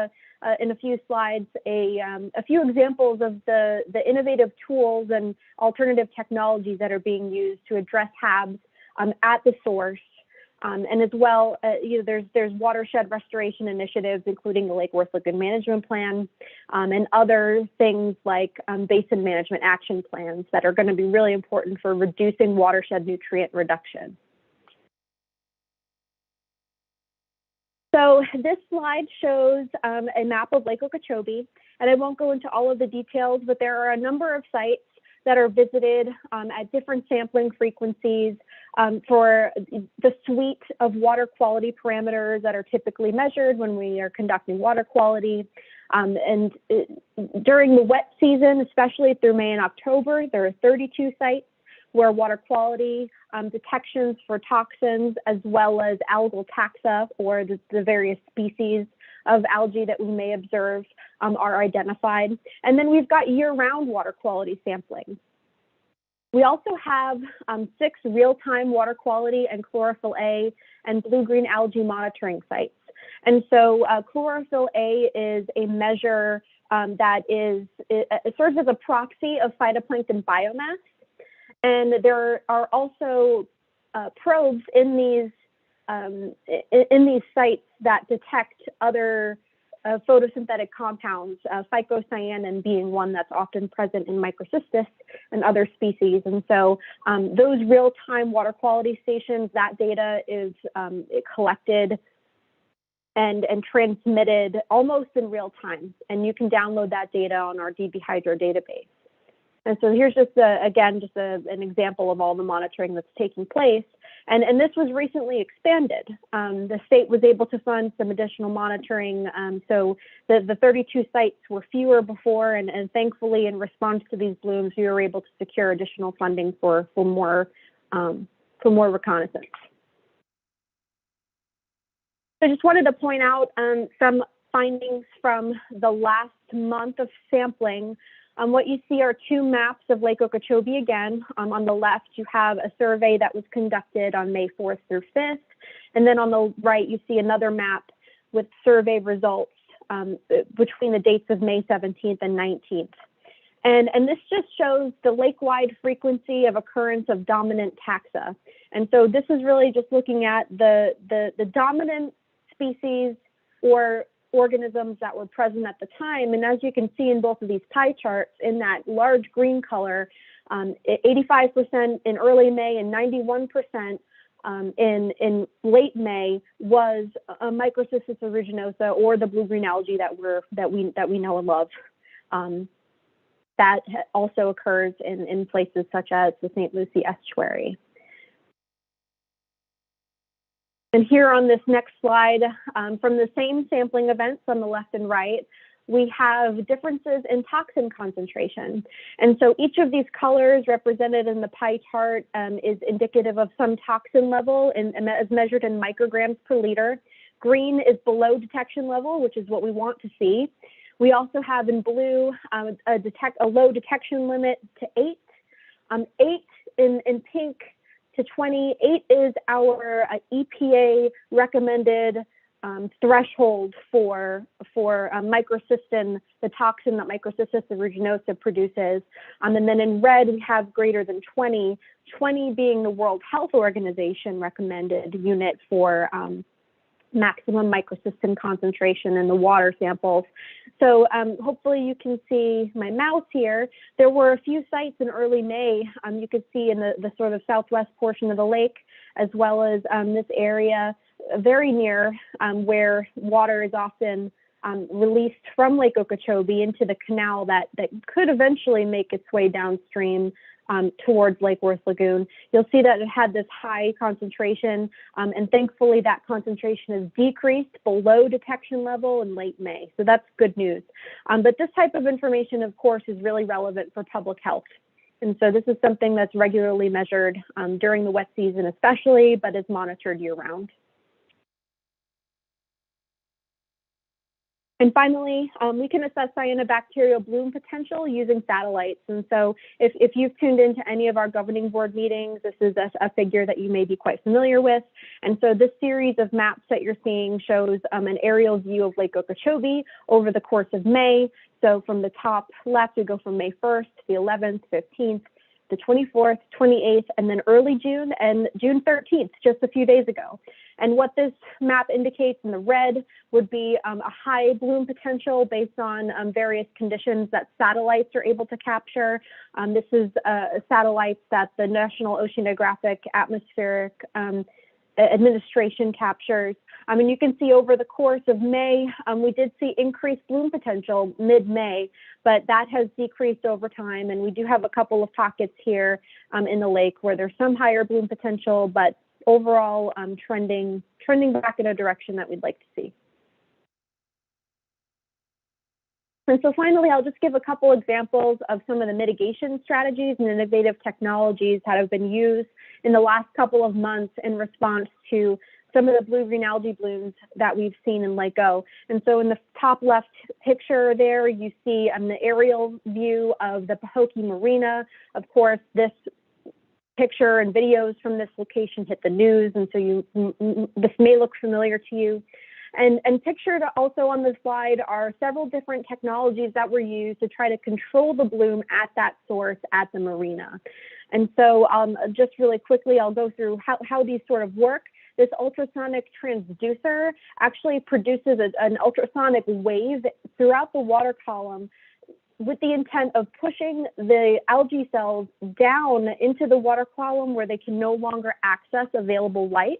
in a few slides a few examples of the innovative tools and alternative technologies that are being used to address HABs at the source. And as well, there's watershed restoration initiatives, including the Lake Worth Lagoon Management Plan, and other things like basin management action plans that are going to be really important for reducing watershed nutrient reduction. So this slide shows a map of Lake Okeechobee, and I won't go into all of the details, but there are a number of sites that are visited at different sampling frequencies for the suite of water quality parameters that are typically measured when we are conducting water quality. During the wet season, especially through May and October, there are 32 sites where water quality detections for toxins as well as algal taxa, or the various species of algae that we may observe are identified. And then we've got year-round water quality sampling. We also have 6 real-time water quality and chlorophyll A and blue-green algae monitoring sites. And so chlorophyll A is a measure that it serves as a proxy of phytoplankton biomass. And there are also probes in these sites that detect other photosynthetic compounds, phycocyanin being one that's often present in microcystis and other species. And so those real-time water quality stations, that data is collected and transmitted almost in real time. And you can download that data on our DB Hydro database. And so here's just, an example of all the monitoring that's taking place. And this was recently expanded. The state was able to fund some additional monitoring. So the 32 sites were fewer before, and thankfully in response to these blooms, we were able to secure additional funding for more reconnaissance. So I just wanted to point out some findings from the last month of sampling. What you see are two maps of Lake Okeechobee again. On the left, you have a survey that was conducted on May 4th through 5th. And then on the right, you see another map with survey results between the dates of May 17th and 19th. And this just shows the lake-wide frequency of occurrence of dominant taxa. And so this is really just looking at the dominant species or organisms that were present at the time. And as you can see in both of these pie charts, in that large green color, 85% in early May and 91% in late May was a Microcystis aeruginosa, or the blue-green algae that we know and love. That also occurs in places such as the St. Lucie estuary. And here on this next slide, from the same sampling events on the left and right, we have differences in toxin concentration. And so each of these colors represented in the pie chart is indicative of some toxin level and as measured in micrograms per liter. Green is below detection level, which is what we want to see. We also have in blue a low detection limit to 8. 8 in pink to 20. 8 is our EPA recommended threshold for microcystin, the toxin that Microcystis aeruginosa produces. And then in red, we have greater than 20, 20 being the World Health Organization recommended unit for maximum microcystin concentration in the water samples. So hopefully you can see my mouse here. There were a few sites in early May. You could see in the sort of southwest portion of the lake, as well as this area very near where water is often released from Lake Okeechobee into the canal that could eventually make its way downstream towards Lake Worth Lagoon. You'll see that it had this high concentration, and thankfully that concentration has decreased below detection level in late May. So that's good news. But this type of information, of course, is really relevant for public health. And so this is something that's regularly measured during the wet season especially, but is monitored year-round. And finally, we can assess cyanobacterial bloom potential using satellites. And so if you've tuned into any of our governing board meetings, this is a figure that you may be quite familiar with. And so this series of maps that you're seeing shows an aerial view of Lake Okeechobee over the course of May. So from the top left, we go from May 1st to the 11th, 15th, the 24th, 28th, and then early June and June 13th, just a few days ago. And what this map indicates in the red would be a high bloom potential based on various conditions that satellites are able to capture. This is satellites that the National Oceanographic Atmospheric Administration captures. And you can see over the course of May, we did see increased bloom potential mid-May, but that has decreased over time. And we do have a couple of pockets here in the lake where there's some higher bloom potential, but overall trending back in a direction that we'd like to see. And so finally, I'll just give a couple examples of some of the mitigation strategies and innovative technologies that have been used in the last couple of months in response to some of the blue-green algae blooms that we've seen in Lake O. And so in the top left picture there, you see the aerial view of the Pahokee Marina. Of course, this picture and videos from this location hit the news, and so this may look familiar to you. And pictured also on the slide are several different technologies that were used to try to control the bloom at that source at the marina. And so just really quickly, I'll go through how these sort of work. This ultrasonic transducer actually produces an ultrasonic wave throughout the water column with the intent of pushing the algae cells down into the water column where they can no longer access available light.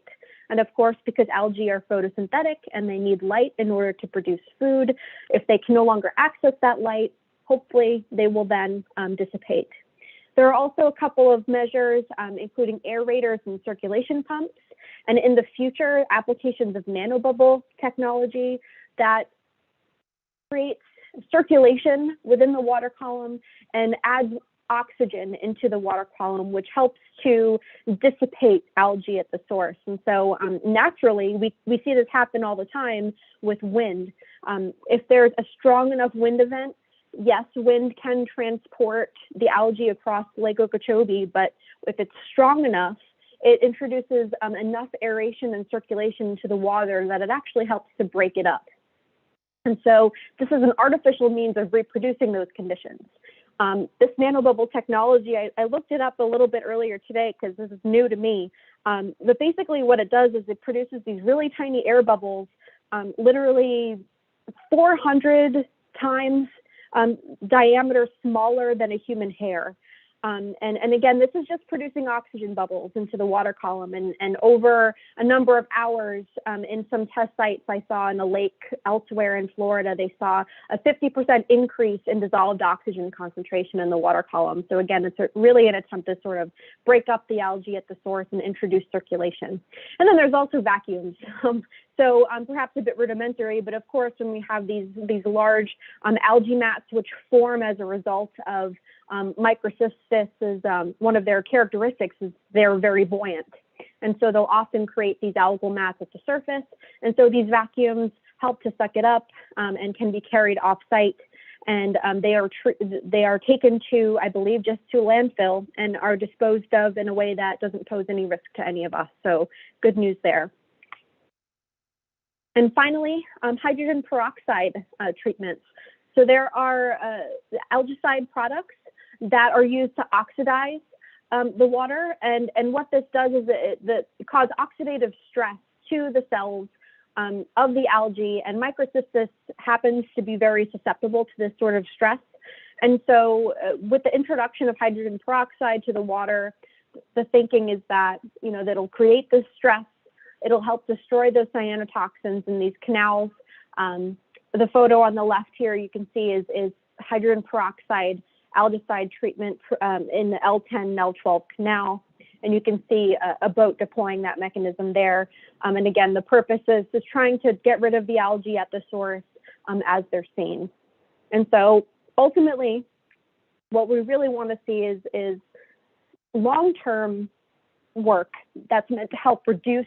And of course, because algae are photosynthetic and they need light in order to produce food, if they can no longer access that light, hopefully they will then dissipate. There are also a couple of measures, including aerators and circulation pumps, and in the future, applications of nanobubble technology that creates circulation within the water column and adds oxygen into the water column, which helps to dissipate algae at the source. And so naturally, we see this happen all the time with wind. If there's a strong enough wind event, yes, wind can transport the algae across Lake Okeechobee, but if it's strong enough, it introduces enough aeration and circulation into the water that it actually helps to break it up. And so this is an artificial means of reproducing those conditions. This nanobubble technology, I looked it up a little bit earlier today because this is new to me. But basically what it does is it produces these really tiny air bubbles, literally 400 times diameter smaller than a human hair. And again, this is just producing oxygen bubbles into the water column. And over a number of hours in some test sites I saw in a lake elsewhere in Florida, they saw a 50% increase in dissolved oxygen concentration in the water column. So again, it's really an attempt to sort of break up the algae at the source and introduce circulation. And then there's also vacuums. So perhaps a bit rudimentary, but of course, when we have these large algae mats, which form as a result of microcystis, is one of their characteristics is they're very buoyant. And so they'll often create these algal mats at the surface. And so these vacuums help to suck it up and can be carried off site. And they are taken to, I believe, just to landfill and are disposed of in a way that doesn't pose any risk to any of us. So good news there. And finally, hydrogen peroxide treatments. So there are algicide products that are used to oxidize the water. And what this does is it cause oxidative stress to the cells of the algae. And microcystis happens to be very susceptible to this sort of stress. And so with the introduction of hydrogen peroxide to the water, the thinking is that, that'll create this stress. It'll help destroy those cyanotoxins in these canals. The photo on the left here you can see is hydrogen peroxide algicide treatment in the L10 and L12 canal. And you can see a boat deploying that mechanism there. And again, the purpose is just trying to get rid of the algae at the source as they're seen. And so ultimately, what we really want to see is long-term work that's meant to help reduce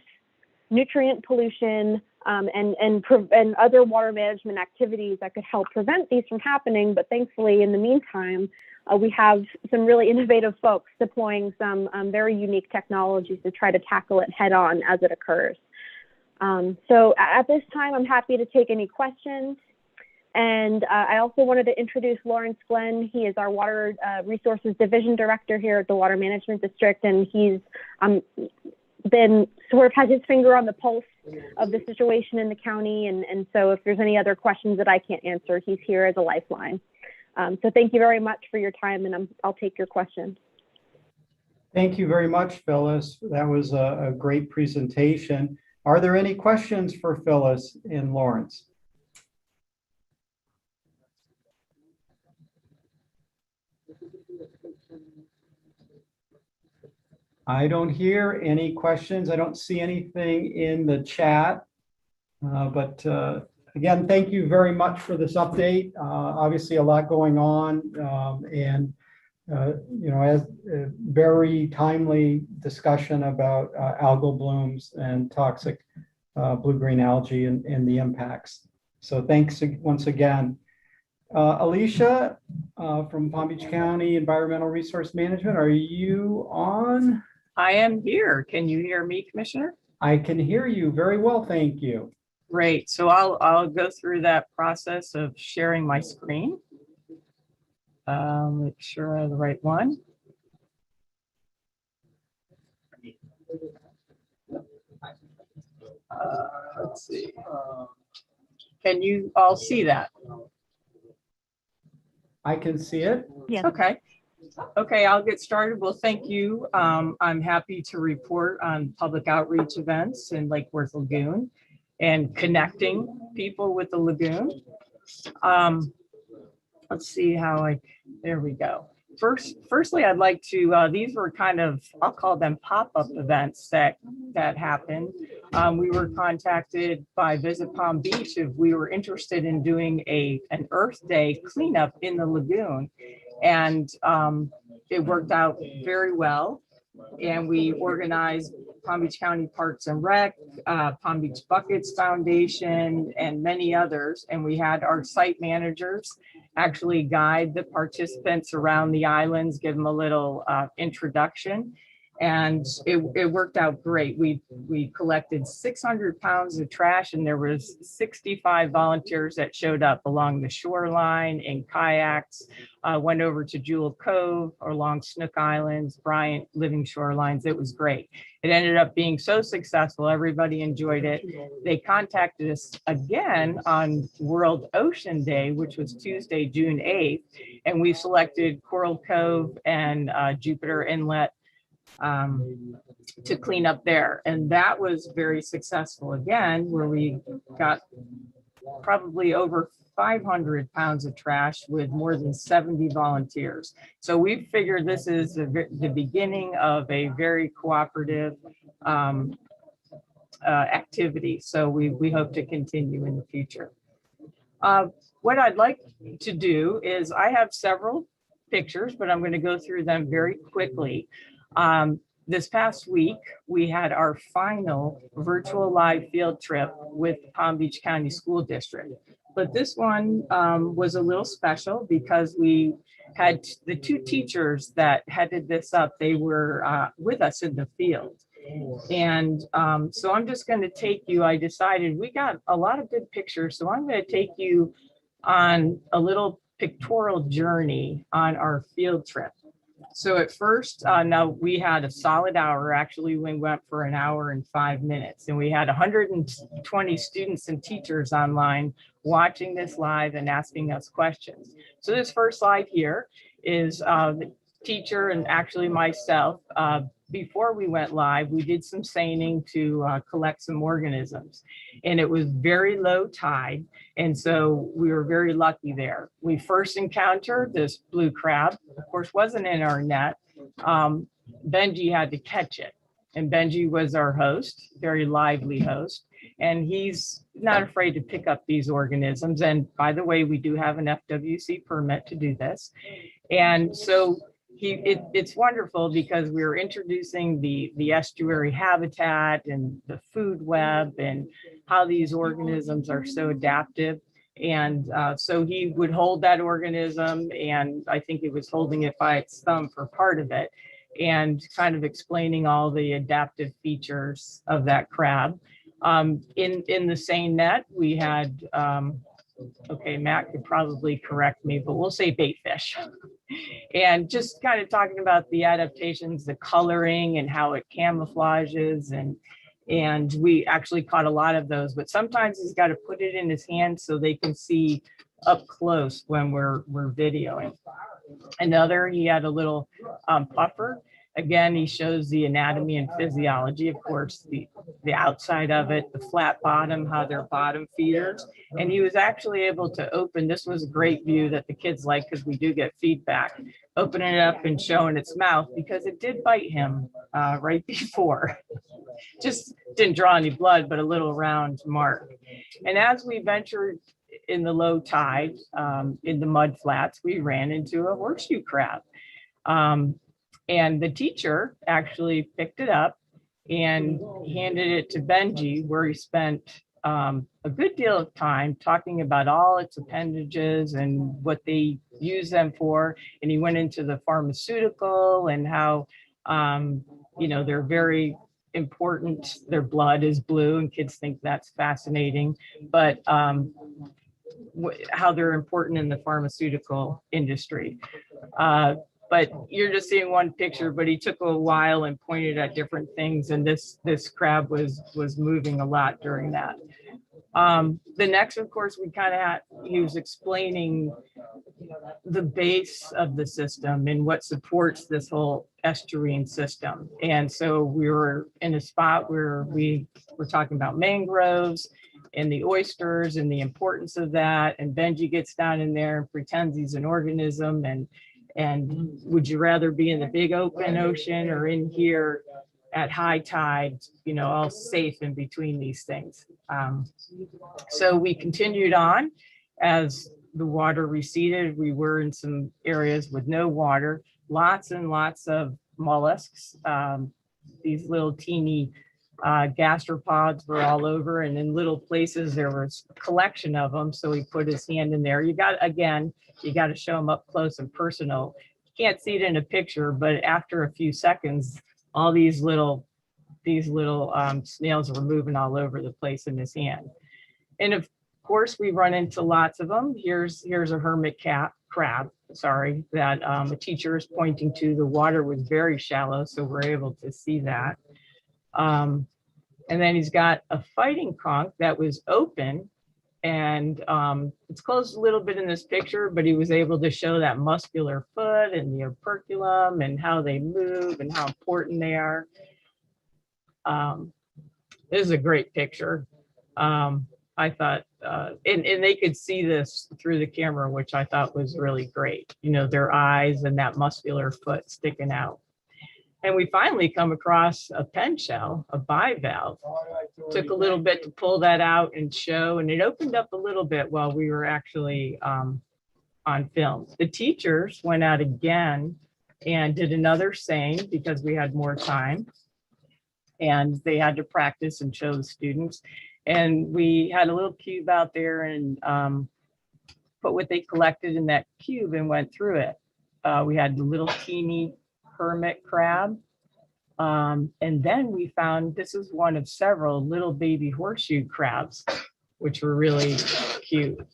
nutrient pollution and other water management activities that could help prevent these from happening. But thankfully, in the meantime, we have some really innovative folks deploying some very unique technologies to try to tackle it head on as it occurs. So at this time, I'm happy to take any questions. And I also wanted to introduce Lawrence Glenn. He is our Water Resources Division Director here at the Water Management District, and he's been sort of has his finger on the pulse of the situation in the county. And so if there's any other questions that I can't answer, he's here as a lifeline. So thank you very much for your time, and I'll take your questions. Thank you very much, Phyllis. That was a great presentation. Are there any questions for Phyllis and Lawrence? I don't hear any questions. I don't see anything in the chat. But again, thank you very much for this update. Obviously, a lot going on, and as a very timely discussion about algal blooms and toxic blue-green algae and the impacts. So thanks once again. Alicia from Palm Beach County Environmental Resource Management, are you on? I am here. Can you hear me, Commissioner? I can hear you very well, thank you. Great. So I'll go through that process of sharing my screen. Make sure I have the right one. Let's see. Can you all see that? I can see it. Yes. Okay. Okay, I'll get started. Well, thank you. I'm happy to report on public outreach events in Lake Worth Lagoon and connecting people with the lagoon. Let's see how there we go. Firstly, I'd like to, these were kind of, I'll call them pop-up events that happened. We were contacted by Visit Palm Beach if we were interested in doing an Earth Day cleanup in the lagoon. And it worked out very well. And we organized Palm Beach County Parks and Rec, Palm Beach Buckets Foundation, and many others. And we had our site managers actually guide the participants around the islands, give them a little introduction. And it worked out great. We collected 600 pounds of trash, and there was 65 volunteers that showed up along the shoreline in kayaks, went over to Jewel Cove or along Snook Islands, Bryant Living Shorelines. It was great. It ended up being so successful. Everybody enjoyed it. They contacted us again on World Ocean Day, which was Tuesday, June 8th. And we selected Coral Cove and Jupiter Inlet to clean up there. And that was very successful again, where we got probably over 500 pounds of trash with more than 70 volunteers. So we figured this is the beginning of a very cooperative activity. So we hope to continue in the future. What I'd like to do is I have several pictures, but I'm going to go through them very quickly. This past week, we had our final virtual live field trip with Palm Beach County School District. But this one was a little special because we had the two teachers that headed this up. They were with us in the field. And so I'm just going to take you, I decided we got a lot of good pictures. So I'm going to take you on a little pictorial journey on our field trip. So at first, now we had a solid hour. Actually, we went for an hour and 5 minutes, and we had 120 students and teachers online watching this live and asking us questions. So this first slide here is the teacher and actually myself. Before we went live, we did some seining to collect some organisms, and it was very low tide. And so we were very lucky there. We first encountered this blue crab, of course, wasn't in our net. Benji had to catch it, and Benji was our host, very lively host. And he's not afraid to pick up these organisms. And by the way, we do have an FWC permit to do this. And so it's wonderful because we were introducing the estuary habitat and the food web and how these organisms are so adaptive. And so he would hold that organism, and I think he was holding it by its thumb for part of it, and kind of explaining all the adaptive features of that crab. In the seine net, we had, okay, Matt could probably correct me, but we'll say baitfish. And just kind of talking about the adaptations, the coloring and how it camouflages, and we actually caught a lot of those, but sometimes he's got to put it in his hand so they can see up close when we're videoing. Another, he had a little puffer. Again, he shows the anatomy and physiology, of course, the outside of it, the flat bottom, how they're bottom feeders. And he was actually able to open, this was a great view that the kids like because we do get feedback, opening it up and showing its mouth because it did bite him right before. Just didn't draw any blood, but a little round mark. And as we ventured in the low tide, in the mud flats, we ran into a horseshoe crab. And the teacher actually picked it up and handed it to Benji, where he spent a good deal of time talking about all its appendages and what they use them for. And he went into the pharmaceutical and how, you know, they're very important. Their blood is blue, and kids think that's fascinating. But how they're important in the pharmaceutical industry. But you're just seeing one picture, but he took a while and pointed at different things. And this crab was moving a lot during that. The next, of course, we kind of had, he was explaining the base of the system and what supports this whole estuarine system. And so we were in a spot where we were talking about mangroves and the oysters and the importance of that. And Benji gets down in there and pretends he's an organism, and would you rather be in the big open ocean or in here at high tide, you know, all safe in between these things. So we continued on as the water receded. We were in some areas with no water, lots and lots of mollusks. These little teeny gastropods were all over, and in little places there was a collection of them. So he put his hand in there. You got to show them up close and personal. You can't see it in a picture, but after a few seconds, all these little snails were moving all over the place in his hand. And of course, we run into lots of them. Here's a hermit crab, sorry, that a teacher is pointing to. The water was very shallow, so we're able to see that. And then he's got a fighting conch that was open, and it's closed a little bit in this picture, but he was able to show that muscular foot and the operculum and how they move and how important they are. This is a great picture. I thought, and they could see this through the camera, which I thought was really great. You know, their eyes and that muscular foot sticking out. And we finally come across a pen shell, a bivalve. Took a little bit to pull that out and show, and it opened up a little bit while we were actually on film. The teachers went out again and did another seine because we had more time, and they had to practice and show the students. And we had a little cube out there and put what they collected in that cube and went through it. We had the little teeny hermit crab. And then we found, this is one of several little baby horseshoe crabs, which were really cute.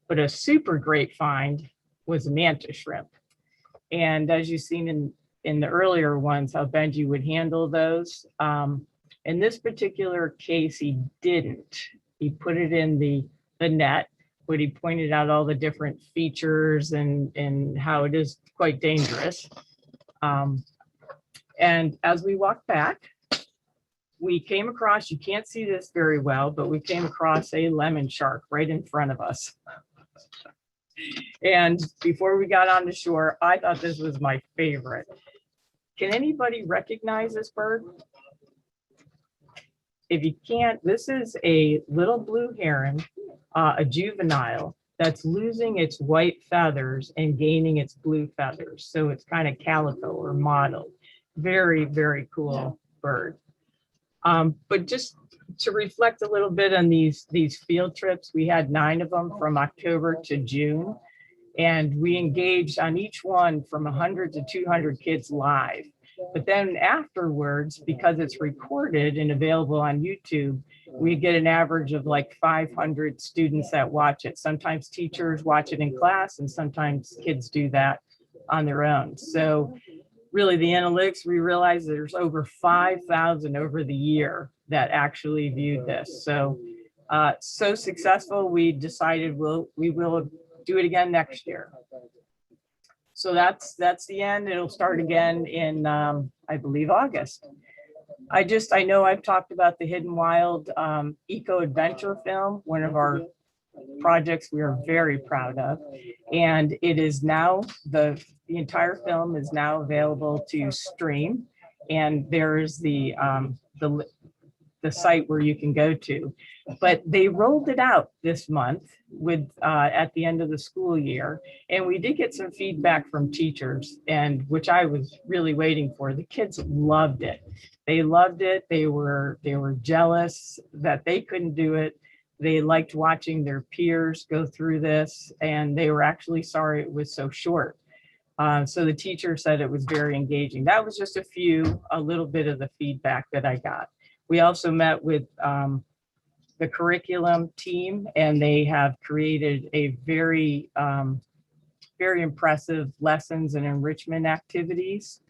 But a super great find was a mantis shrimp. And as you've seen in the earlier ones, how Benji would handle those. In this particular case, he didn't. He put it in the net, but he pointed out all the different features and how it is quite dangerous. And as we walked back, we came across, you can't see this very well, but we came across a lemon shark right in front of us. And before we got on the shore, I thought this was my favorite. Can anybody recognize this bird? If you can't, this is a little blue heron, a juvenile that's losing its white feathers and gaining its blue feathers. So it's kind of calico or mottled. Very, very cool bird. But just to reflect a little bit on these field trips, we had 9 of them from October to June. And we engaged on each one from 100 to 200 kids live. But then afterwards, because it's recorded and available on YouTube, we get an average of like 500 students that watch it. Sometimes teachers watch it in class, and sometimes kids do that on their own. So really the analytics, we realize there's over 5,000 over the year that actually viewed this. So, so successful, we decided we will do it again next year. So that's the end. It'll start again in, I believe, August. I know I've talked about the Hidden Wild eco adventure film, one of our projects we are very proud of. And it is now, the entire film is now available to stream. And there's the site where you can go to. But they rolled it out this month with at the end of the school year, and we did get some feedback from teachers, and which I was really waiting for. The kids loved it. They loved it. They were jealous that they couldn't do it. They liked watching their peers go through this, and they were actually sorry it was so short. So the teacher said it was very engaging. That was just a little bit of the feedback that I got. We also met with the curriculum team, and they have created a very, very impressive lessons and enrichment activities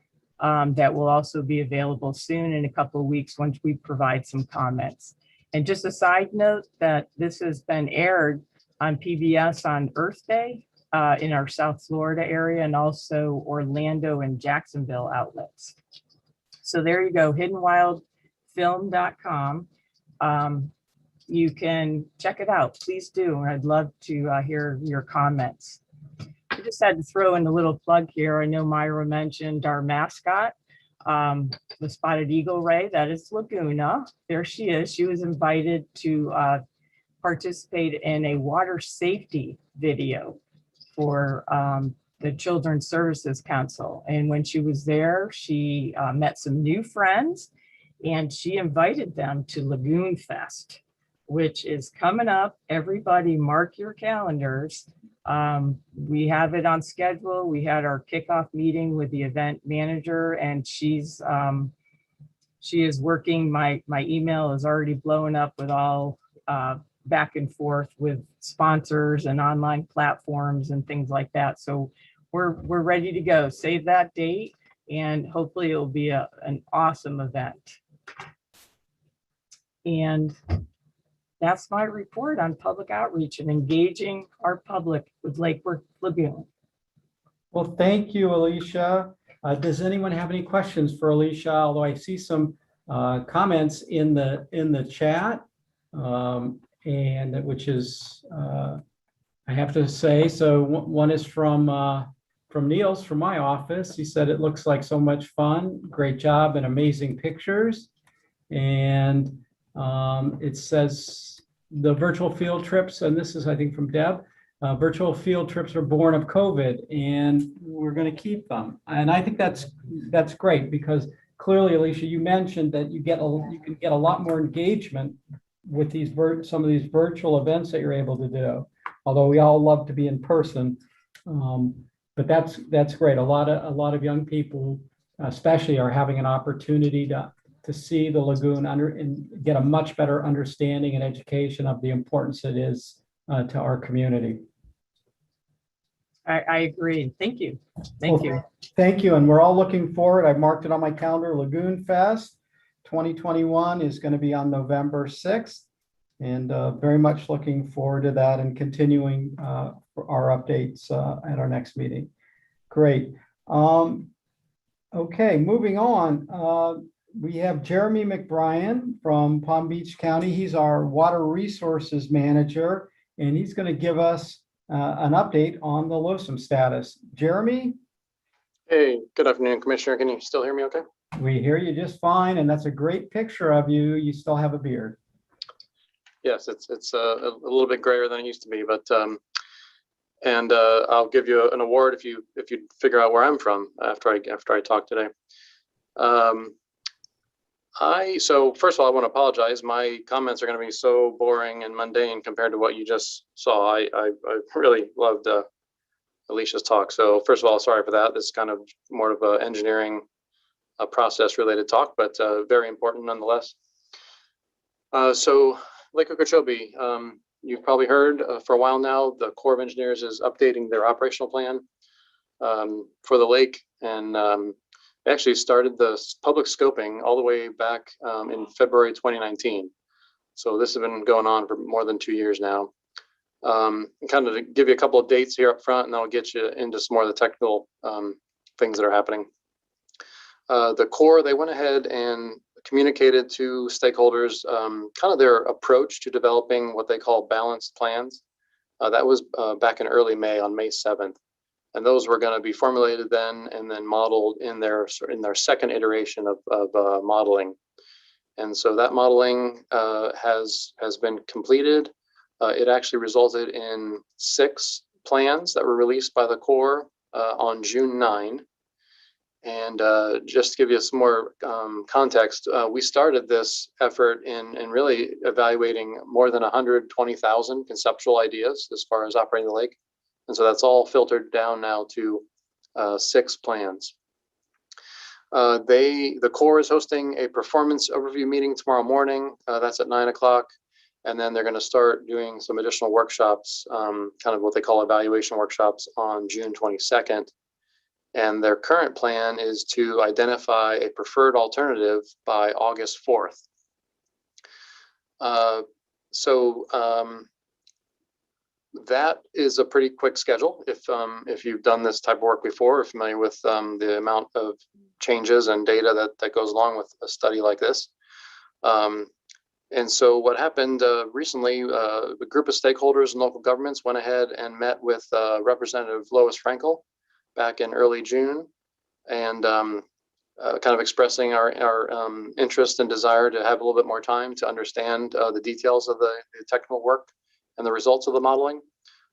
that will also be available soon in a couple of weeks once we provide some comments. And just a side note that this has been aired on PBS on Earth Day in our South Florida area, and also Orlando and Jacksonville outlets. So there you go, hiddenwildfilm.com. You can check it out. Please do. I'd love to hear your comments. I just had to throw in a little plug here. I know Myra mentioned our mascot, the spotted eagle ray. That is Laguna. There she is. She was invited to participate in a water safety video for the Children's Services Council. And when she was there, she met some new friends, and she invited them to Lagoon Fest, which is coming up. Everybody mark your calendars. We have it on schedule. We had our kickoff meeting with the event manager, and she is working. My email is already blowing up with all back and forth with sponsors and online platforms and things like that. So we're ready to go. Save that date, and hopefully it'll be an awesome event. And that's my report on public outreach and engaging our public with Lake Worth Lagoon. Well, thank you, Alicia. Does anyone have any questions for Alicia? Although I see some comments in the chat, and which is I have to say. So one is from Niels from my office. He said it looks like so much fun. Great job and amazing pictures. And it says the virtual field trips, and this is, I think, from Deb. Virtual field trips are born of COVID, and we're going to keep them. And I think that's great, because clearly, Alicia, you mentioned that you can get a lot more engagement with these some of these virtual events that you're able to do. Although we all love to be in person, but that's great. A lot of young people, especially, are having an opportunity to see the lagoon and get a much better understanding and education of the importance it is to our community. I agree. Thank you. Thank you. Thank you. And we're all looking forward. I've marked it on my calendar. Lagoon Fest 2021 is going to be on November 6th. And very much looking forward to that and continuing for our updates at our next meeting. Great. Okay, moving on. We have Jeremy McBrien from Palm Beach County. He's our Water Resources Manager, and he's going to give us an update on the LOSM status. Jeremy? Hey, good afternoon, Commissioner. Can you still hear me okay? We hear you just fine, and that's a great picture of you. You still have a beard. Yes, it's a little bit grayer than it used to be, but and I'll give you an award if you figure out where I'm from after I talk today. So first of all, I want to apologize. My comments are going to be so boring and mundane compared to what you just saw. I really loved Alicia's talk. So first of all, sorry for that. This is kind of more of an engineering process related talk, but very important nonetheless. So Lake Okeechobee, you've probably heard for a while now, the Corps of Engineers is updating their operational plan for the lake, and they actually started the public scoping all the way back in February 2019. So this has been going on for more than 2 years now. Kind of to give you a couple of dates here up front, and then I'll get you into some more of the technical things that are happening. The Corps, they went ahead and communicated to stakeholders kind of their approach to developing what they call balanced plans. That was back in early May, on May 7th. And those were going to be formulated then and then modeled in their second iteration of modeling. And so that modeling has been completed. It actually resulted in 6 plans that were released by the Corps on June 9. And just to give you some more context, we started this effort in really evaluating more than 120,000 conceptual ideas as far as operating the lake. And so that's all filtered down now to 6 plans. The Corps is hosting a performance overview meeting tomorrow morning. That's at 9 o'clock. And then they're going to start doing some additional workshops, kind of what they call evaluation workshops, on June 22nd. And their current plan is to identify a preferred alternative by August 4th. That is a pretty quick schedule. If you've done this type of work before, or familiar with the amount of changes and data that goes along with a study like this. And so what happened recently, a group of stakeholders and local governments went ahead and met with Representative Lois Frankel back in early June, and kind of expressing our interest and desire to have a little bit more time to understand the details of the technical work and the results of the modeling.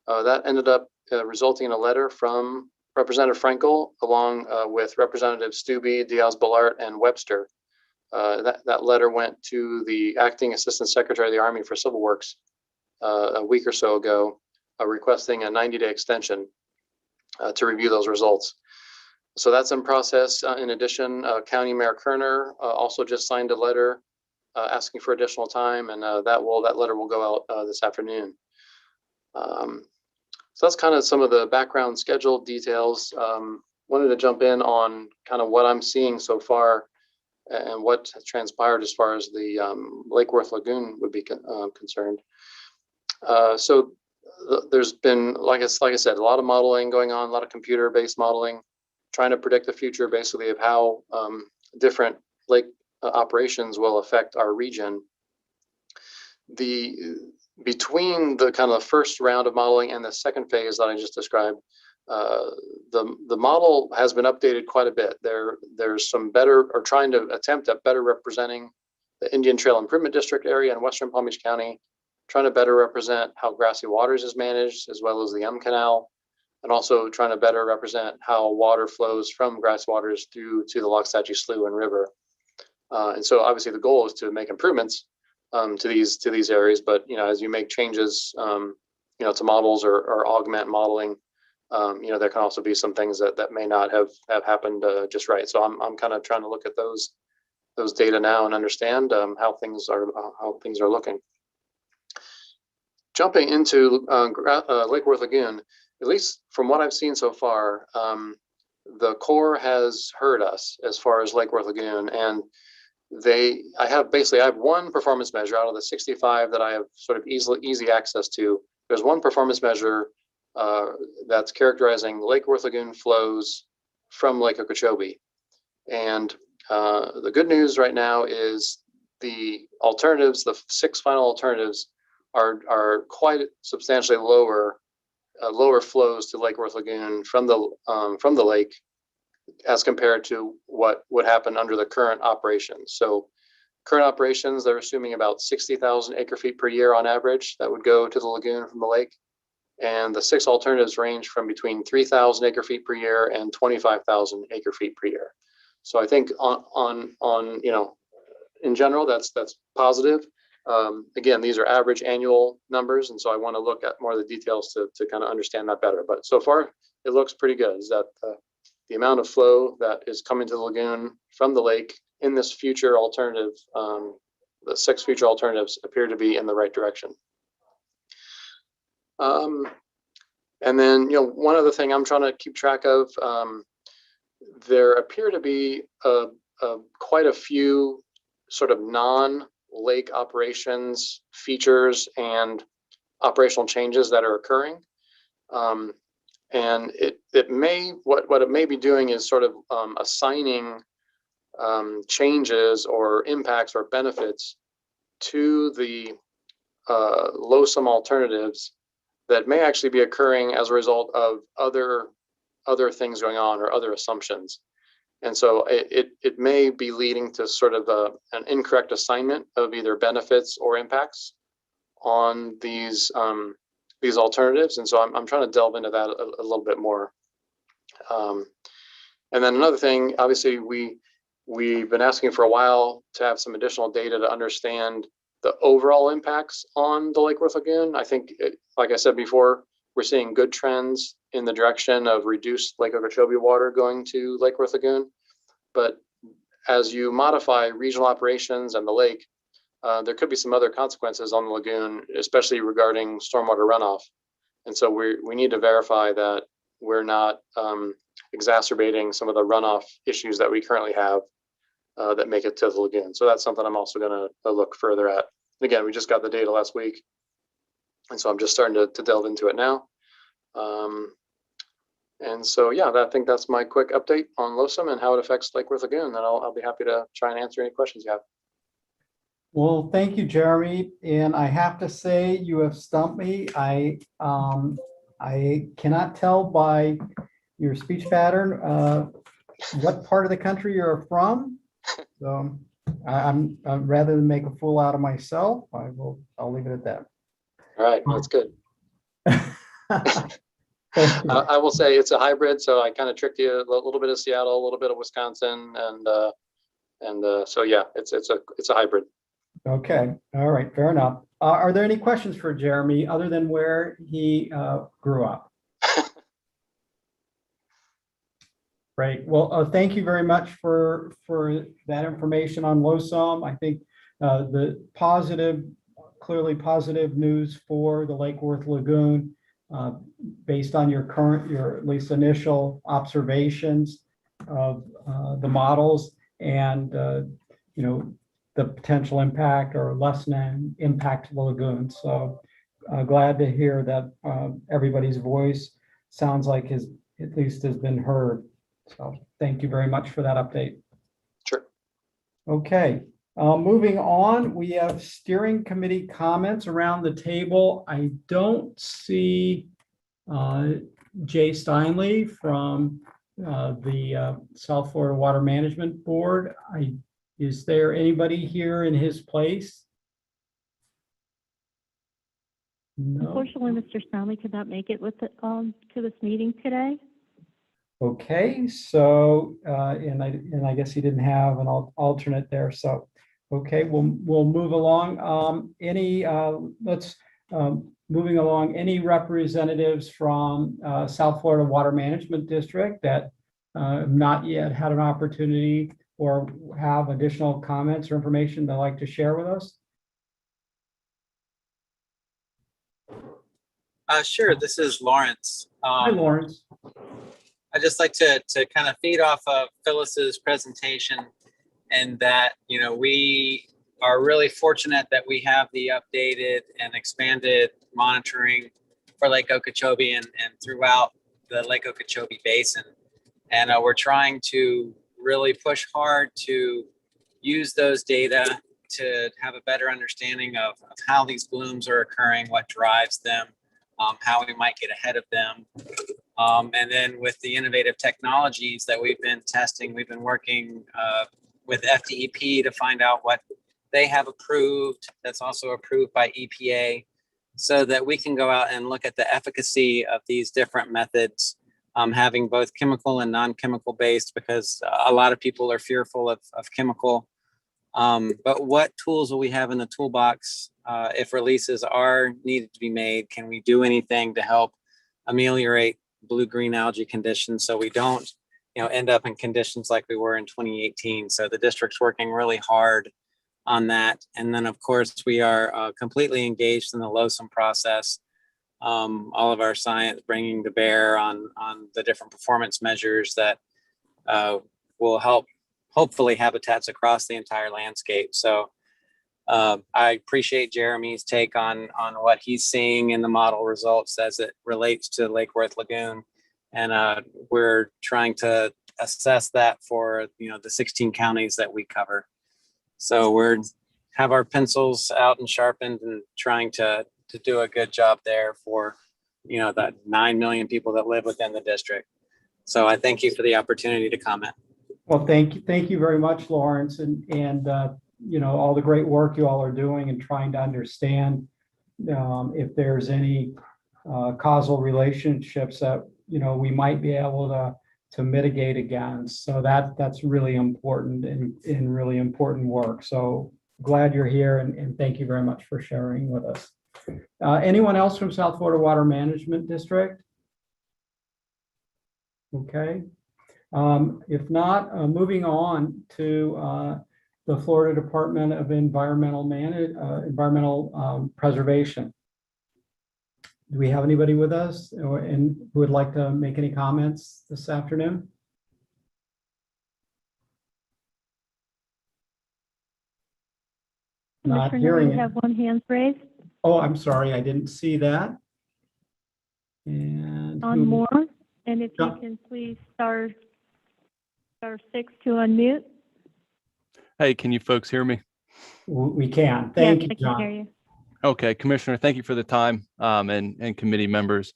That ended up resulting in a letter from Representative Frankel, along with Representative Stubbe, Diaz-Balart, and Webster. That letter went to the Acting Assistant Secretary of the Army for Civil Works a week or so ago, requesting a 90-day extension to review those results. So that's in process. In addition, County Mayor Kerner also just signed a letter asking for additional time, and that letter will go out this afternoon. So that's kind of some of the background schedule details. Wanted to jump in on kind of what I'm seeing so far and what has transpired as far as the Lake Worth Lagoon would be concerned. So there's been, like I said, a lot of modeling going on, a lot of computer-based modeling, trying to predict the future basically of how different lake operations will affect our region. Between the kind of first round of modeling and the second phase that I just described, the model has been updated quite a bit. There's some better, or trying to attempt at better representing the Indian Trail Improvement District area in Western Palm Beach County, trying to better represent how Grassy Waters is managed, as well as the Canal, and also trying to better represent how water flows from Grassy Waters through to the Loxahatchee Slough and River. And so obviously the goal is to make improvements to these areas, but as you make changes to models or augment modeling, there can also be some things that may not have happened just right. So I'm kind of trying to look at those data now and understand how things are looking. Jumping into Lake Worth Lagoon, at least from what I've seen so far, the Corps has heard us as far as Lake Worth Lagoon, and I have one performance measure out of the 65 that I have sort of easy access to. There's one performance measure that's characterizing Lake Worth Lagoon flows from Lake Okeechobee. And the good news right now is the alternatives, the 6 final alternatives, are quite substantially lower flows to Lake Worth Lagoon from the lake as compared to what would happen under the current operations. So current operations, they're assuming about 60,000 acre feet per year on average that would go to the lagoon from the lake. And the 6 alternatives range from between 3,000 acre feet per year and 25,000 acre feet per year. So I think on in general, that's positive. Again, these are average annual numbers, and so I want to look at more of the details to kind of understand that better. But so far, it looks pretty good. Is that the amount of flow that is coming to the lagoon from the lake in this future alternative, the 6 future alternatives appear to be in the right direction. And then, one other thing I'm trying to keep track of, there appear to be quite a few sort of non-lake operations features and operational changes that are occurring. And it may, what it may be doing is sort of assigning changes or impacts or benefits to the LOSUM alternatives that may actually be occurring as a result of other things going on or other assumptions. And so it may be leading to sort of an incorrect assignment of either benefits or impacts on these alternatives. And so I'm trying to delve into that a little bit more. And then another thing, obviously we've been asking for a while to have some additional data to understand the overall impacts on the Lake Worth Lagoon. I think, like I said before, we're seeing good trends in the direction of reduced Lake Okeechobee water going to Lake Worth Lagoon. But as you modify regional operations and the lake, there could be some other consequences on the lagoon, especially regarding stormwater runoff. And so we need to verify that we're not exacerbating some of the runoff issues that we currently have that make it to the lagoon. So that's something I'm also going to look further at. And again, we just got the data last week, and so I'm just starting to delve into it now. And so, yeah, I think that's my quick update on LOSUM and how it affects Lake Worth Lagoon. And I'll be happy to try and answer any questions you have. Well, thank you, Jeremy. And I have to say, you have stumped me. I cannot tell by your speech pattern what part of the country you're from. So I'm rather than make a fool out of myself, I'll leave it at that. All right, that's good. Thank you. I will say it's a hybrid, so I kind of tricked you, a little bit of Seattle, a little bit of Wisconsin, and so yeah, it's a hybrid. Okay, all right, fair enough. Are there any questions for Jeremy other than where he grew up? Great. Well, thank you very much for that information on LOSOM. I think the clearly positive news for the Lake Worth Lagoon, based on your at least initial observations of the models and the potential impact or lessening impact to the lagoon. So glad to hear that everybody's voice sounds like at least has been heard. So thank you very much for that update. Sure. Okay, moving on, we have steering committee comments around the table. I don't see Jay Steinley from the South Florida Water Management Board. Is there anybody here in his place? No. Unfortunately, Mr. Stanley could not make it with to this meeting today. Okay, so and I guess he didn't have an alternate there. So okay, we'll move along. Moving along. Any representatives from South Florida Water Management District that have not yet had an opportunity or have additional comments or information they'd like to share with us? Sure, this is Lawrence. Hi, Lawrence. I'd just like to kind of feed off of Phyllis's presentation, and that, we are really fortunate that we have the updated and expanded monitoring for Lake Okeechobee and throughout the Lake Okeechobee Basin. And we're trying to really push hard to use those data to have a better understanding of how these blooms are occurring, what drives them, how we might get ahead of them. And then with the innovative technologies that we've been testing, we've been working with FDEP to find out what they have approved, that's also approved by EPA, so that we can go out and look at the efficacy of these different methods, having both chemical and non-chemical based, because a lot of people are fearful of chemical. But what tools will we have in the toolbox if releases are needed to be made? Can we do anything to help ameliorate blue-green algae conditions so we don't end up in conditions like we were in 2018? So the district's working really hard on that. And then of course we are completely engaged in the LOSOM process. All of our science bringing to bear on the different performance measures that will help hopefully habitats across the entire landscape. So I appreciate Jeremy's take on what he's seeing in the model results as it relates to Lake Worth Lagoon. And we're trying to assess that for the 16 counties that we cover. So we're have our pencils out and sharpened and trying to do a good job there for the 9 million people that live within the district. So I thank you for the opportunity to comment. Well, thank you very much, Lawrence, and all the great work you all are doing and trying to understand if there's any causal relationships that we might be able to mitigate against. So that's really important and really important work. So glad you're here, and thank you very much for sharing with us. Anyone else from South Florida Water Management District? Okay. If not, moving on to the Florida Department of Environmental Preservation. Do we have anybody with us and who would like to make any comments this afternoon? Not hearing We it. have one hand raised. Oh, I'm sorry, I didn't see that. And On Moore, and if you Yeah. can please star 6 to unmute. Hey, can you folks hear me? We can. Thank you, Yes, I can hear John. you. Okay, Commissioner, thank you for the time and committee members.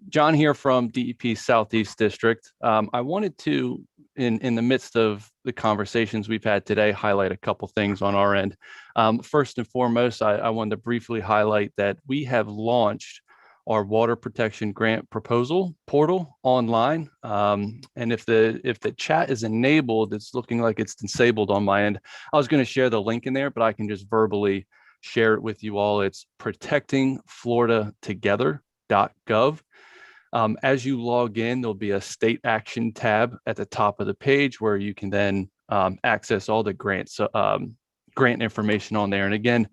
John here from DEP Southeast District. I wanted to, in the midst of the conversations we've had today, highlight a couple things on our end. First and foremost, I wanted to briefly highlight that we have launched our water protection grant proposal portal online. And if the chat is enabled, it's looking like it's disabled on my end. I was going to share the link in there, but I can just verbally share it with you all. It's protectingfloridatogether.gov. As you log in, there'll be a state action tab at the top of the page where you can then access all the grants, grant information on there. And again,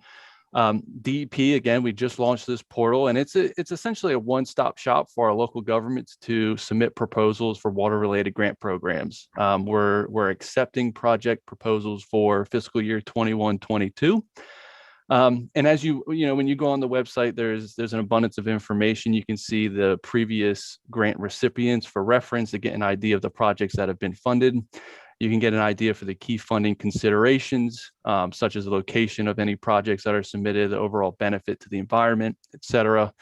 DEP, again, we just launched this portal, and it's essentially a one-stop shop for our local governments to submit proposals for water-related grant programs. We're accepting project proposals for fiscal year 21-22. And as when you go on the website, there's an abundance of information. You can see the previous grant recipients for reference to get an idea of the projects that have been funded. You can get an idea for the key funding considerations, such as the location of any projects that are submitted, the overall benefit to the environment, et cetera,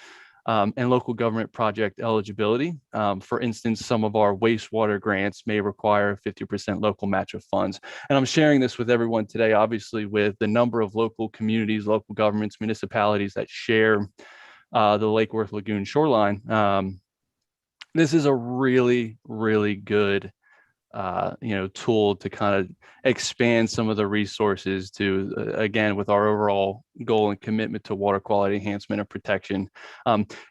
and local government project eligibility. For instance, some of our wastewater grants may require 50% local match of funds. And I'm sharing this with everyone today, obviously, with the number of local communities, local governments, municipalities that share the Lake Worth Lagoon shoreline. This is a really, really good tool to kind of expand some of the resources to, again, with our overall goal and commitment to water quality enhancement and protection.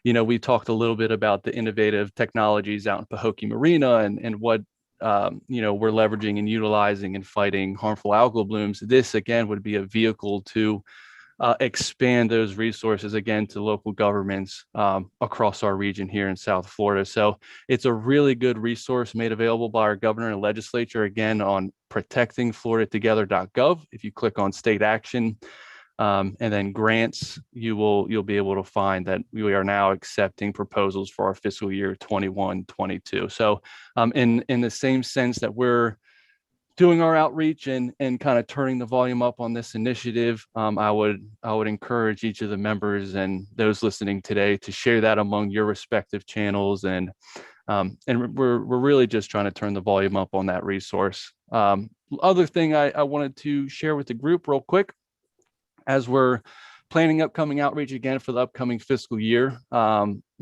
We talked a little bit about the innovative technologies out in Pahokee Marina and what, we're leveraging and utilizing in fighting harmful algal blooms. This, again, would be a vehicle to expand those resources again to local governments across our region here in South Florida. So it's a really good resource made available by our governor and legislature, again, on protectingfloridatogether.gov. If you click on state action and then grants, you'll be able to find that we are now accepting proposals for our fiscal year 21-22. So in the same sense that we're doing our outreach and kind of turning the volume up on this initiative, I would encourage each of the members and those listening today to share that among your respective channels. And we're really just trying to turn the volume up on that resource. Other thing I wanted to share with the group real quick, as we're planning upcoming outreach again for the upcoming fiscal year,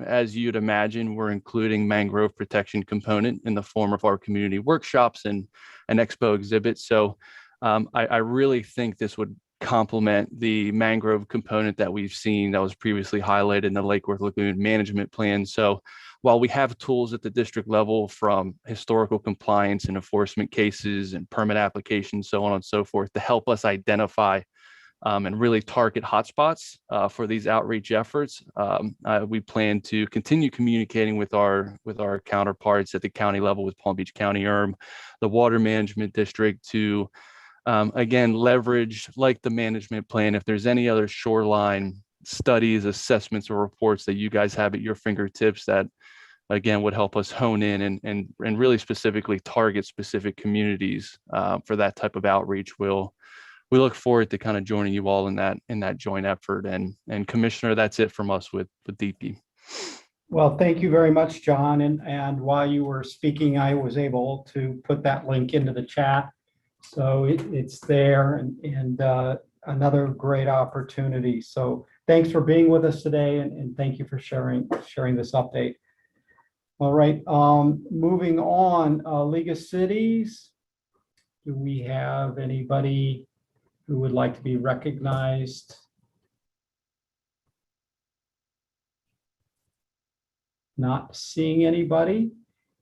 as you'd imagine, we're including mangrove protection component in the form of our community workshops and an expo exhibit. So I really think this would complement the mangrove component that we've seen that was previously highlighted in the Lake Worth Lagoon management plan. So while we have tools at the district level from historical compliance and enforcement cases and permit applications, so on and so forth, to help us identify and really target hotspots for these outreach efforts, we plan to continue communicating with our counterparts at the county level with Palm Beach County the Water Management District to, again, leverage, like the management plan, if there's any other shoreline studies, assessments, or reports that you guys have at your fingertips that, again, would help us hone in and really specifically target specific communities for that type of outreach. We look forward to kind of joining you all in that joint effort. And Commissioner, that's it from us with DP. Well, thank you very much, John. And while you were speaking, I was able to put that link into the chat. So it's there and another great opportunity. So thanks for being with us today and thank you for sharing this update. All right, moving on, League of Cities. Do we have anybody who would like to be recognized? Not seeing anybody.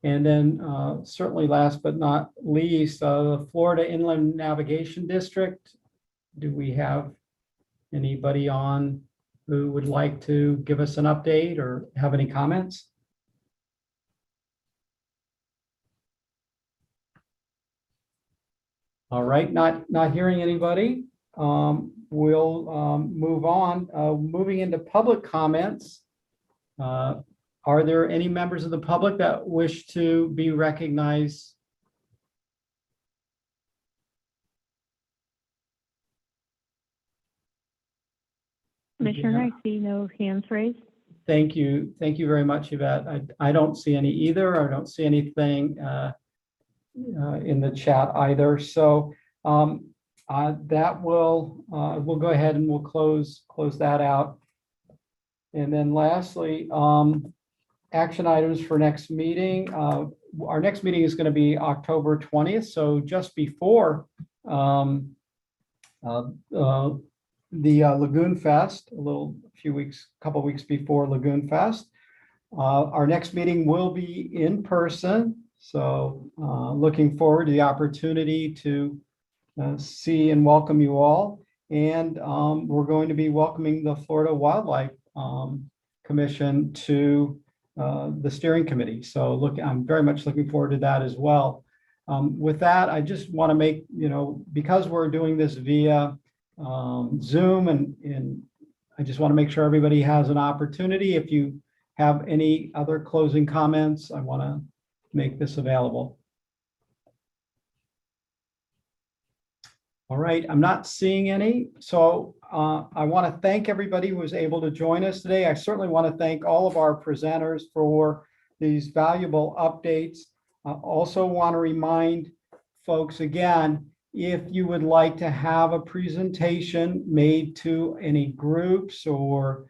And then certainly last but not least, the Florida Inland Navigation District. Do we have anybody on who would like to give us an update or have any comments? All right, not hearing anybody. We'll move on. Moving into public comments. Are there any members of the public that wish to be recognized? Commissioner, I see no hands raised. Thank you. Thank you very much, Yvette. I don't see any either. I don't see anything in the chat either. So that will we'll go ahead and we'll close that out. And then lastly, action items for next meeting. Our next meeting is going to be October 20th, so just before the Lagoon Fest, couple weeks before Lagoon Fest. Our next meeting will be in person, so looking forward to the opportunity to see and welcome you all. And we're going to be welcoming the Florida Wildlife Commission to the steering committee. So I'm very much looking forward to that as well. With that, I just want to make, because we're doing this via Zoom, and I just want to make sure everybody has an opportunity. If you have any other closing comments, I want to make this available. All right, I'm not seeing any. So I want to thank everybody who was able to join us today. I certainly want to thank all of our presenters for these valuable updates. I also want to remind folks again, if you would like to have a presentation made to any groups or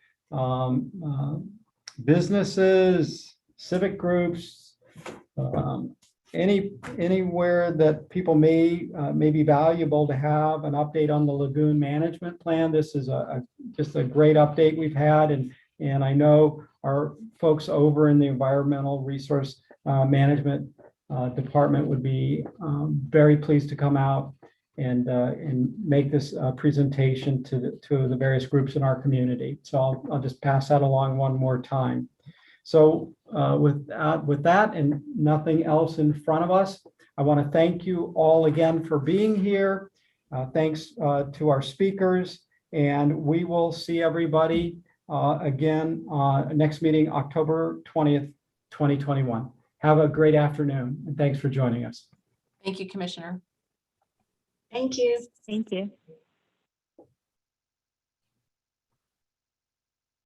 businesses, civic groups, anywhere that people may be valuable to have an update on the lagoon management plan. This is just a great update we've had, and I know our folks over in the environmental resource management department would be very pleased to come out and make this presentation to the various groups in our community. So I'll just pass that along one more time. So with that and nothing else in front of us, I want to thank you all again for being here. Thanks to our speakers, and we will see everybody again next meeting, October 20th, 2021. Have a great afternoon, and thanks for joining us. Thank you, Commissioner. Thank you. Thank you.